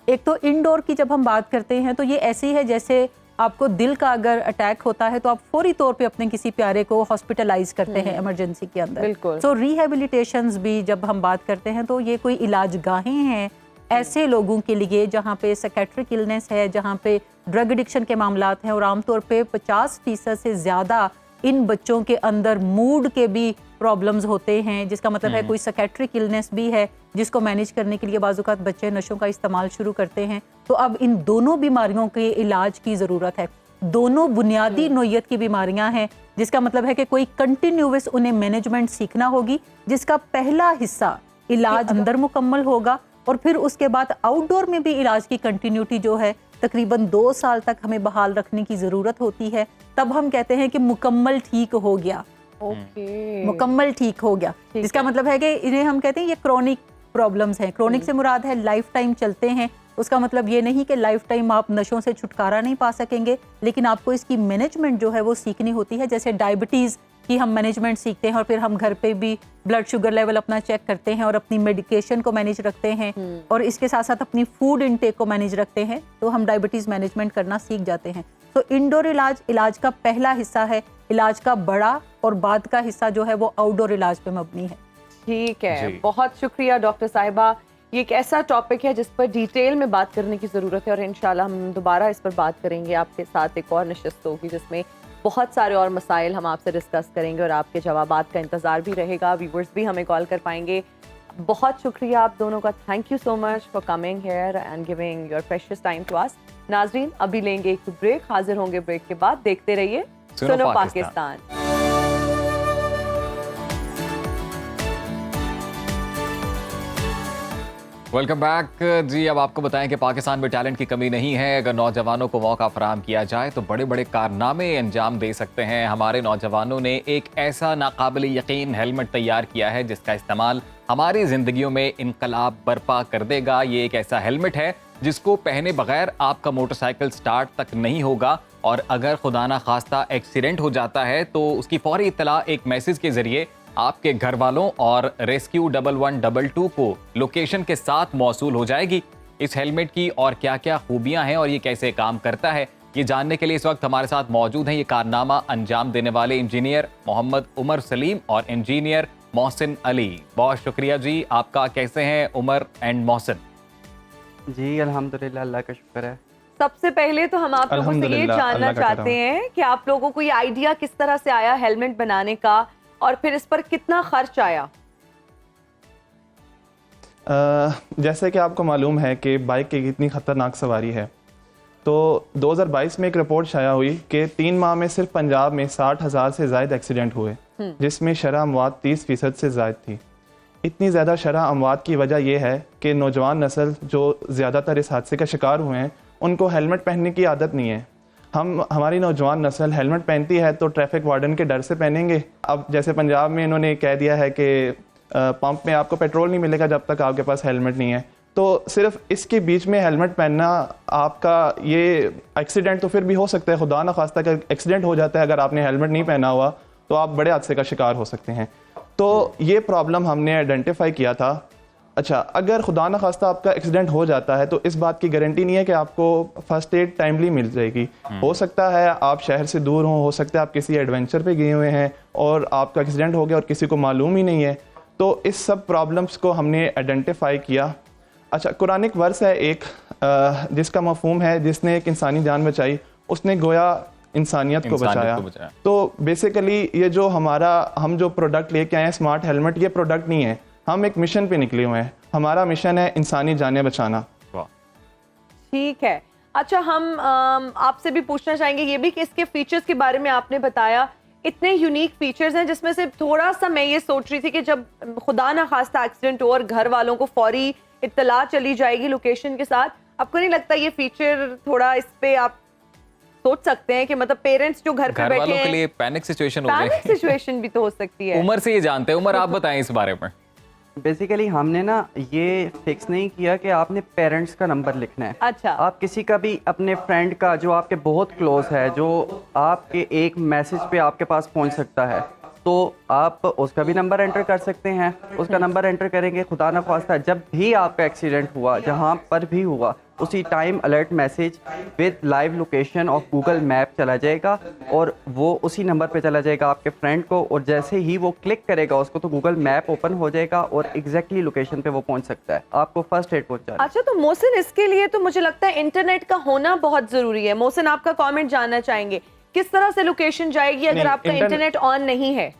एक तो इंडोर की जब हम बात करते हैं तो ये ऐसी है जैसे आपको दिल का अगर अटैक होता है तो आप फौरी तौर पे अपने किसी प्यारे को हॉस्पिटलाइज करते हैं इमरजेंसी के अंदर। बिल्कुल। सो रिहेबिलिटेशंस भी जब हम बात करते हैं तो ये कोई इलाज गाहें हैं ऐसे लोगों के लिए जहाँ पे साइकेट्रिक इलनेस है, जहाँ पे ड्रग एडिक्शन के मामलात हैं, और आमतौर पे 50% से ज़्यादा इन बच्चों के अंदर मूड के भी प्रॉब्लम्स होते हैं, जिसका मतलब है कोई साइकेट्रिक इलनेस भी है जिसको मैनेज करने के लिए बाज़-औक़ात बच्चे नशों का इस्तेमाल शुरू करते हैं। तो अब इन दोनों बीमारियों के इलाज की ज़रूरत है। दोनों बुनियादी नोयत की बीमारियां हैं, जिसका मतलब है कि कोई कंटिन्यूअस उन्हें मैनेजमेंट सीखना होगी, जिसका पहला हिस्सा इलाज अंदर मुकम्मल होगा और फिर उसके बाद आउटडोर में भी इलाज की कंटिन्यूटी जो है तकरीबन 2 साल तक हमें बहाल रखने की ज़रूरत होती है। तब हम कहते हैं कि मुकम्मल ठीक हो गया। मुकम्मल ठीक हो गया, जिसका मतलब है कि इन्हें हम कहते हैं ये क्रोनिक प्रॉब्लम्स हैं। क्रोनिक से मुराद है लाइफ टाइम चलते हैं। उसका मतलब ये नहीं कि लाइफ टाइम आप नशों से छुटकारा नहीं पा सकेंगे, लेकिन आपको इसकी मैनेजमेंट जो है वो सीखनी होती है। जैसे डायबिटीज़ की हम मैनेजमेंट सीखते हैं और फिर हम घर पे भी ब्लड शुगर लेवल अपना चेक करते हैं और अपनी मेडिकेशन को मैनेज रखते हैं और इसके साथ साथ अपनी फूड इनटेक को मैनेज रखते हैं, तो हम डायबिटीज़ मैनेजमेंट करना सीख जाते हैं। तो इंडोर इलाज का पहला हिस्सा है, इलाज का बड़ा और बाद का हिस्सा जो है वो आउटडोर इलाज पे मबनी है। ठीक है, बहुत शुक्रिया डॉक्टर साहिबा। ये एक ऐसा टॉपिक है जिस पर डिटेल में बात करने की ज़रूरत है और इंशाल्लाह हम दोबारा इस पर बात करेंगे। आपके साथ एक और नशिस्त होगी जिसमें बहुत सारे और मसाइल हम आपसे डिस्कस करेंगे और आपके जवाबात का इंतज़ार भी रहेगा। व्यूवर्स भी हमें कॉल कर पाएंगे। बहुत शुक्रिया आप दोनों का, thank you so much for coming here and giving your precious time to us. नाजरीन, अभी लेंगे एक ब्रेक, हाजिर होंगे ब्रेक के बाद। देखते रहिए सुनो पाकिस्तान। वेलकम बैक जी। अब आपको बताएं कि पाकिस्तान में टैलेंट की कमी नहीं है। अगर नौजवानों को मौका फराहम किया जाए तो बड़े बड़े कारनामे अंजाम दे सकते हैं। हमारे नौजवानों ने एक ऐसा नाकाबिल यकीन हेलमेट तैयार किया है जिसका इस्तेमाल हमारी जिंदगियों में इनकलाब बर्पा कर देगा। ये एक ऐसा हेलमेट है जिसको पहने बगैर आपका मोटरसाइकिल स्टार्ट तक नहीं होगा और अगर खुदा ना खास्ता एक्सीडेंट हो जाता है तो उसकी फौरी इत्तला एक मैसेज के जरिए आपके घर वालों और रेस्क्यू 1122 को लोकेशन के साथ मौसूल हो जाएगी। इस हेलमेट की और क्या क्या खूबियां हैं और ये कैसे काम करता है, ये जानने के लिए इस वक्त हमारे साथ मौजूद हैं ये कारनामा अंजाम देने वाले इंजीनियर मोहम्मद उमर सलीम और इंजीनियर मोहसिन अली। बहुत शुक्रिया जी आपका। कैसे हैं उमर एंड मोहसिन? जी अल्हम्दुलिल्लाह, अल्लाह का शुक्र है। सबसे पहले तो हम आप लोगों से ये जानना चाहते हैं कि आप लोगों को ये आइडिया किस तरह से आया हेलमेट बनाने का और फिर इस पर कितना खर्च आया? जैसे कि आपको मालूम है कि बाइक की कितनी ख़तरनाक सवारी है, तो 2022 में एक रिपोर्ट शाया हुई कि 3 माह में सिर्फ पंजाब में 60,000 से ज़ायद एक्सीडेंट हुए, जिसमें शरह अमवात 30% से ज़ायद थी। इतनी ज़्यादा शरह अमवात की वजह यह है कि नौजवान नस्ल जो ज़्यादातर इस हादसे का शिकार हुए हैं उनको हेलमेट पहनने की आदत नहीं है। हमारी नौजवान नस्ल हेलमेट पहनती है तो ट्रैफिक वार्डन के डर से पहनेंगे। अब जैसे पंजाब में इन्होंने कह दिया है कि पंप में आपको पेट्रोल नहीं मिलेगा जब तक आपके पास हेलमेट नहीं है, तो सिर्फ इसके बीच में हेलमेट पहनना आपका ये एक्सीडेंट तो फिर भी हो सकता है, खुदा ना खास्ता अगर एक्सीडेंट हो जाता है अगर आपने हेलमेट नहीं पहना हुआ तो आप बड़े हादसे का शिकार हो सकते हैं। तो ये प्रॉब्लम हमने आइडेंटिफाई किया था। अच्छा, अगर खुदा न खास्ता आपका एक्सीडेंट हो जाता है तो इस बात की गारंटी नहीं है कि आपको फर्स्ट एड टाइमली मिल जाएगी। हो सकता है आप शहर से दूर हो सकता है आप किसी एडवेंचर पे गए हुए हैं और आपका एक्सीडेंट हो गया और किसी को मालूम ही नहीं है। तो इस सब प्रॉब्लम्स को हमने आइडेंटिफाई किया। अच्छा, कुरानिक वर्स है एक जिसका मफहूम है जिसने एक इंसानी जान बचाई उसने गोया इंसानियत को बचाया। तो बेसिकली ये जो हम जो प्रोडक्ट लेके आए हैं स्मार्ट हेलमेट, ये प्रोडक्ट नहीं है, हम एक मिशन पे निकले हुए हैं। हमारा मिशन है इंसानी जानें बचाना। ठीक है। अच्छा, हम आपसे भी पूछना चाहेंगे ये भी कि इसके फीचर्स के बारे में आपने बताया, इतने यूनिक फीचर्स हैं जिसमें से थोड़ा सा मैं ये सोच रही थी कि जब खुदा ना खास्ता एक्सीडेंट हो और घर वालों को फौरी इत्तला चली जाएगी लोकेशन के साथ, आपको नहीं लगता ये फीचर थोड़ा इस पे आप सोच सकते हैं कि मतलब पेरेंट्स जो घर पे बैठे हैं के लिए पैनिक सिचुएशन हो जाएगी? पैनिक सिचुएशन भी तो हो सकती है। उमर से ये जानते हैं, उमर आप बताएं इस बारे में। बेसिकली हमने ना ये फिक्स नहीं किया कि आपने पेरेंट्स का नंबर लिखना है। अच्छा, आप किसी का भी अपने फ्रेंड का जो आपके बहुत क्लोज है, जो आपके एक मैसेज पे आपके पास पहुंच सकता है, तो आप उसका भी नंबर एंटर कर सकते हैं। उसका नंबर एंटर करेंगे, खुदा ना ख्वास्ता जब भी आपका एक्सीडेंट हुआ जहाँ पर भी हुआ उसी time alert message with live location of Google map चला जाएगा और वो उसी नंबर पे चला जाएगा आपके फ्रेंड को, और जैसे ही वो क्लिक करेगा उसको तो गूगल मैप ओपन हो जाएगा और एग्जैक्टली लोकेशन पे वो पहुंच सकता है, आपको फर्स्ट एड पहुंचाना। अच्छा, तो मोहसिन इसके लिए तो मुझे लगता है इंटरनेट का होना बहुत जरूरी है। मोहसिन, आपका कमेंट जानना चाहेंगे, किस तरह से लोकेशन जाएगी अगर आपका इंटरनेट ऑन नहीं है?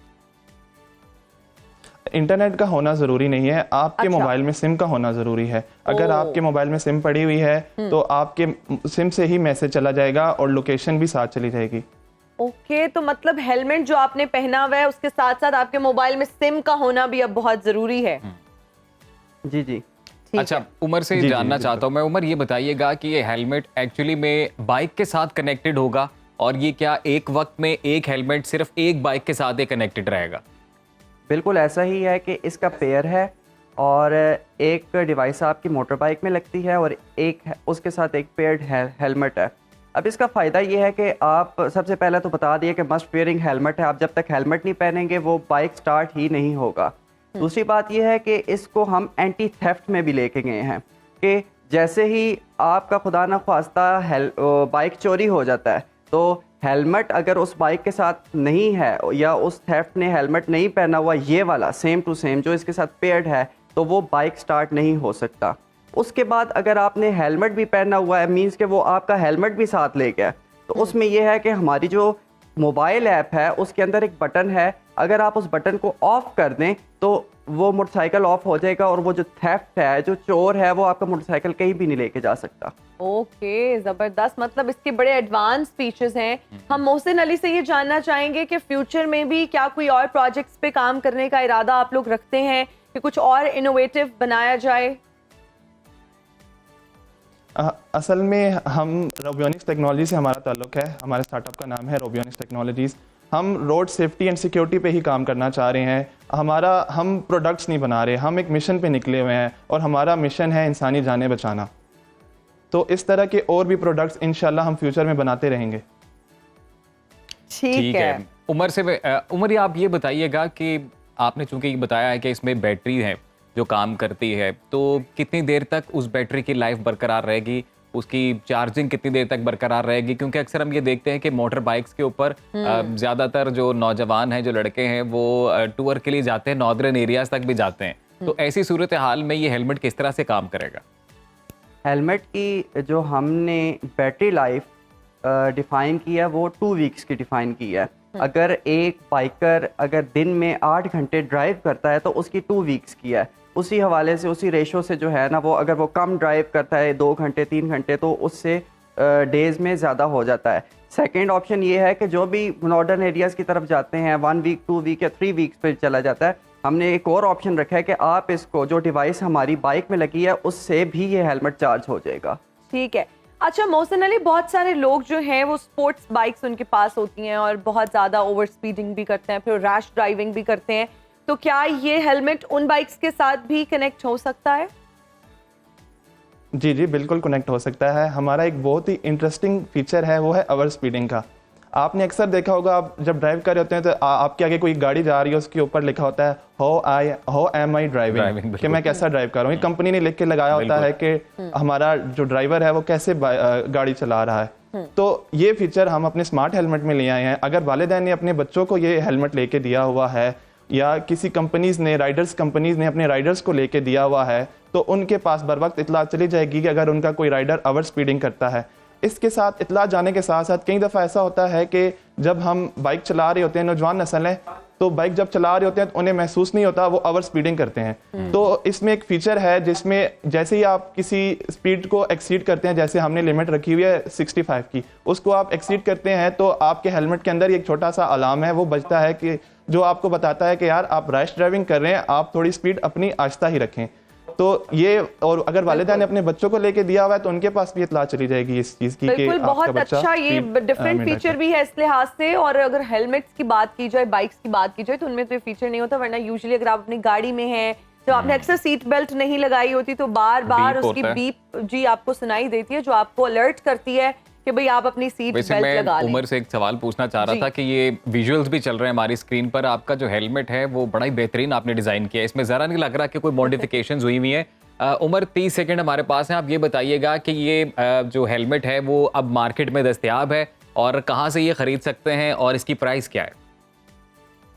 इंटरनेट का होना ज़रूरी नहीं है, आपके अच्छा। मोबाइल में सिम का होना ज़रूरी है। अगर आपके मोबाइल में सिम पड़ी हुई है तो आपके सिम से ही मैसेज चला जाएगा और लोकेशन भी साथ चली जाएगी। ओके, तो मतलब हेलमेट जो आपने पहना हुआ है उसके साथ साथ आपके मोबाइल में सिम का होना भी अब बहुत ज़रूरी है। जी जी। अच्छा, उमर से जी, जानना जी, चाहता हूँ मैं। उमर, ये बताइएगा कि ये हेलमेट एक्चुअली में बाइक के साथ कनेक्टेड होगा, और ये क्या एक वक्त में एक हेलमेट सिर्फ एक बाइक के साथ ही कनेक्टेड रहेगा? बिल्कुल ऐसा ही है कि इसका पेयर है और एक डिवाइस आपकी मोटर बाइक में लगती है और एक उसके साथ एक पेयर्ड हेलमेट है। अब इसका फ़ायदा ये है कि आप सबसे पहले तो बता दिए कि मस्ट वेयरिंग हेलमेट है, आप जब तक हेलमेट नहीं पहनेंगे वो बाइक स्टार्ट ही नहीं होगा। दूसरी बात यह है कि इसको हम एंटी थेफ्ट में भी लेके गए हैं कि जैसे ही आपका खुदा न ख्वास्ता बाइक चोरी हो जाता है तो हेलमेट अगर उस बाइक के साथ नहीं है या उस थेफ्ट ने हेलमेट नहीं पहना हुआ, ये वाला सेम टू सेम जो इसके साथ पेयर्ड है, तो वो बाइक स्टार्ट नहीं हो सकता। उसके बाद अगर आपने हेलमेट भी पहना हुआ है, मींस कि वो आपका हेलमेट भी साथ ले गया, तो उसमें यह है कि हमारी जो मोबाइल ऐप है उसके अंदर एक बटन है, अगर आप उस बटन को ऑफ कर दें तो वो मोटरसाइकिल ऑफ हो जाएगा और वो जो थेफ्ट है, जो चोर है, वो आपका मोटरसाइकिल कहीं भी नहीं लेके जा सकता। ओके, जबरदस्त। मतलब इसके बड़े एडवांस फीचर्स हैं। हम मोहसिन अली से ये जानना चाहेंगे कि फ्यूचर में भी क्या कोई और प्रोजेक्ट्स पे काम करने का इरादा आप लोग रखते हैं कि कुछ और इनोवेटिव बनाया जाए? असल में हम रोबियोनिक्स टेक्नोलॉजी से हमारा ताल्लुक है, हमारे स्टार्टअप का नाम है रोबियोनिक्स टेक्नोलॉजीज़। हम रोड सेफ्टी एंड सिक्योरिटी पे ही काम करना चाह रहे हैं। हम प्रोडक्ट्स नहीं बना रहे, हम एक मिशन पे निकले हुए हैं और हमारा मिशन है इंसानी जानें बचाना। तो इस तरह के और भी प्रोडक्ट्स इंशाल्लाह हम फ्यूचर में बनाते रहेंगे। ठीक है। उमर, आप ये बताइएगा कि आपने चूंकि बताया है कि इसमें बैटरी है जो काम करती है, तो कितनी देर तक उस बैटरी की लाइफ बरकरार रहेगी, उसकी चार्जिंग कितनी देर तक बरकरार रहेगी? क्योंकि अक्सर हम ये देखते हैं कि मोटर बाइक्स के ऊपर ज़्यादातर जो नौजवान हैं, जो लड़के हैं, वो टूर के लिए जाते हैं, नॉर्दर्न एरियाज तक भी जाते हैं। तो ऐसी सूरत हाल में ये हेलमेट किस तरह से काम करेगा? हेलमेट की जो हमने बैटरी लाइफ डिफ़ाइन की है वो 2 वीक्स की डिफ़ाइन की है। अगर एक बाइकर अगर दिन में 8 घंटे ड्राइव करता है तो उसकी 2 वीक्स की है। उसी हवाले से, उसी रेशो से जो है ना, वो अगर वो कम ड्राइव करता है 2 घंटे 3 घंटे तो उससे डेज़ में ज़्यादा हो जाता है। सेकंड ऑप्शन ये है कि जो भी नॉर्दर्न एरियाज़ की तरफ जाते हैं 1 वीक 2 वीक या 3 वीक्स पे चला जाता है। हमने एक और ऑप्शन रखा है कि आप इसको, जो डिवाइस हमारी बाइक में लगी है, उससे भी ये हेलमेट चार्ज हो जाएगा। ठीक है। अच्छा मोहसिन अली, बहुत सारे लोग जो हैं वो स्पोर्ट्स बाइक्स उनके पास होती हैं और बहुत ज़्यादा ओवर स्पीडिंग भी करते हैं, फिर रैश ड्राइविंग भी करते हैं, तो क्या ये हेलमेट उन बाइक्स के साथ भी कनेक्ट हो सकता है? जी जी, बिल्कुल कनेक्ट हो सकता है। हमारा एक बहुत ही इंटरेस्टिंग फीचर है, वो है ओवर स्पीडिंग का। आपने अक्सर देखा होगा, आप जब ड्राइव कर रहे होते हैं तो आपके आगे कोई गाड़ी जा रही है, उसके ऊपर लिखा होता है हाउ एम आई ड्राइविंग, कि मैं कैसा ड्राइव कर रहा हूँ। ये कंपनी ने लिख के लगाया होता है कि हमारा जो ड्राइवर है वो कैसे गाड़ी चला रहा है। तो ये फीचर हम अपने स्मार्ट हेलमेट में ले आए हैं। अगर वालिदैन ने अपने बच्चों को ये हेलमेट लेके दिया हुआ है या किसी कंपनीज ने, कंपनीज ने अपने राइडर्स को लेके दिया हुआ है, तो उनके पास बर वक्त इतला चली जाएगी कि अगर उनका कोई राइडर ओवर स्पीडिंग करता है। इसके साथ इतला जाने के साथ साथ कई दफ़ा ऐसा होता है कि जब हम बाइक चला रहे होते हैं, नौजवान नस्ल है, तो बाइक जब चला रहे होते हैं तो उन्हें महसूस नहीं होता, वो ओवर स्पीडिंग करते हैं। तो इसमें एक फीचर है जिसमें जैसे ही आप किसी स्पीड को एक्सीड करते हैं, जैसे हमने लिमिट रखी हुई है 65 की, उसको आप एक्सीड करते हैं तो आपके हेलमेट के अंदर एक छोटा सा अलार्म है, वो बजता है कि जो आपको बताता है कि यार आप रैश ड्राइविंग कर रहे हैं, आप थोड़ी स्पीड अपनी आहिस्ता ही रखें। तो ये, और अगर वालिदैन ने अपने बच्चों को लेके दिया हुआ है तो उनके पास भी इतला चली जाएगी इस चीज़ की कि बहुत अच्छा ये डिफरेंट फीचर भी है इस लिहाज से। और अगर हेलमेट्स की बात की जाए, बाइक्स की बात की जाए, तो उनमें तो ये फीचर नहीं होता, वरना यूजुअली अगर आप अपनी गाड़ी में हैं, जब आपने अक्सर सीट बेल्ट नहीं लगाई होती तो बार बार उसकी बीप जी आपको सुनाई देती है, जो आपको अलर्ट करती है कि भाई आप अपनी सीट बेल्ट लगा लें। उमर से एक सवाल पूछना चाह रहा था कि ये विजुअल्स भी चल रहे हैं हमारी स्क्रीन पर, आपका जो हेलमेट है वो बड़ा ही बेहतरीन आपने डिजाइन किया है, इसमें जरा नहीं लग रहा कि कोई मॉडिफिकेशंस हुई हुई हैं। उमर 30 सेकंड हमारे पास हैं, आप ये बताइएगा कि ये जो हेलमेट है वो अब मार्केट में दस्तयाब है और कहाँ से ये ख़रीद सकते हैं और इसकी प्राइस क्या है?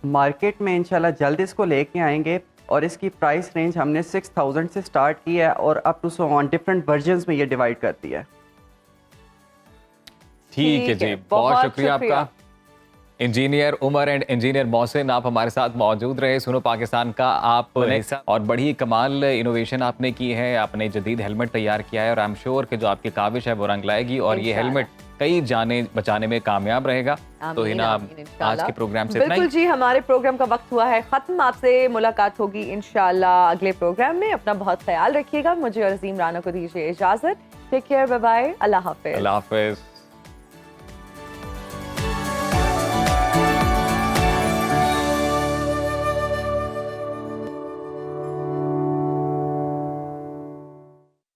मार्केट में इंशाल्लाह जल्द इसको लेके आएंगे और इसकी प्राइस रेंज हमने 6000 से स्टार्ट की है और अप टू 100 डिफरेंट वर्जन्स में ये डिवाइड करती है। ठीक है जी, बहुत शुक्रिया आपका engineer Umar and engineer Mohsin, आप हमारे साथ मौजूद रहे सुनो पाकिस्तान का आपने और बड़ी कमाल इनोवेशन आपने की है, आपने जदीद हेलमेट तैयार किया है और आई एम श्योर कि जो आपकी काविश है वो रंग लाएगी और ये हेलमेट कई जाने बचाने में कामयाब रहेगा। तो हिना आज के प्रोग्राम से बिल्कुल जी, हमारे प्रोग्राम का वक्त हुआ है खत्म, आपसे मुलाकात होगी इंशाल्लाह अगले प्रोग्राम में। अपना बहुत ख्याल रखिएगा, मुझे और अजीम राना को दीजिए इजाजत। टेक केयर, बाय बाय, अल्लाह हाफिज। अल्लाह हाफिज।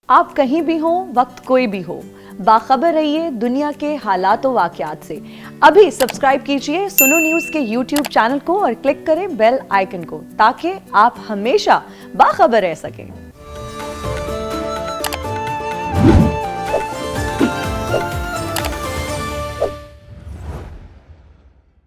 आप कहीं भी हो, वक्त कोई भी हो, बाखबर रहिए दुनिया के हालात व वाक़यात से। अभी सब्सक्राइब कीजिए सुनो न्यूज़ के YouTube चैनल को और क्लिक करें बेल आइकन को ताकि आप हमेशा बाखबर रह सकें।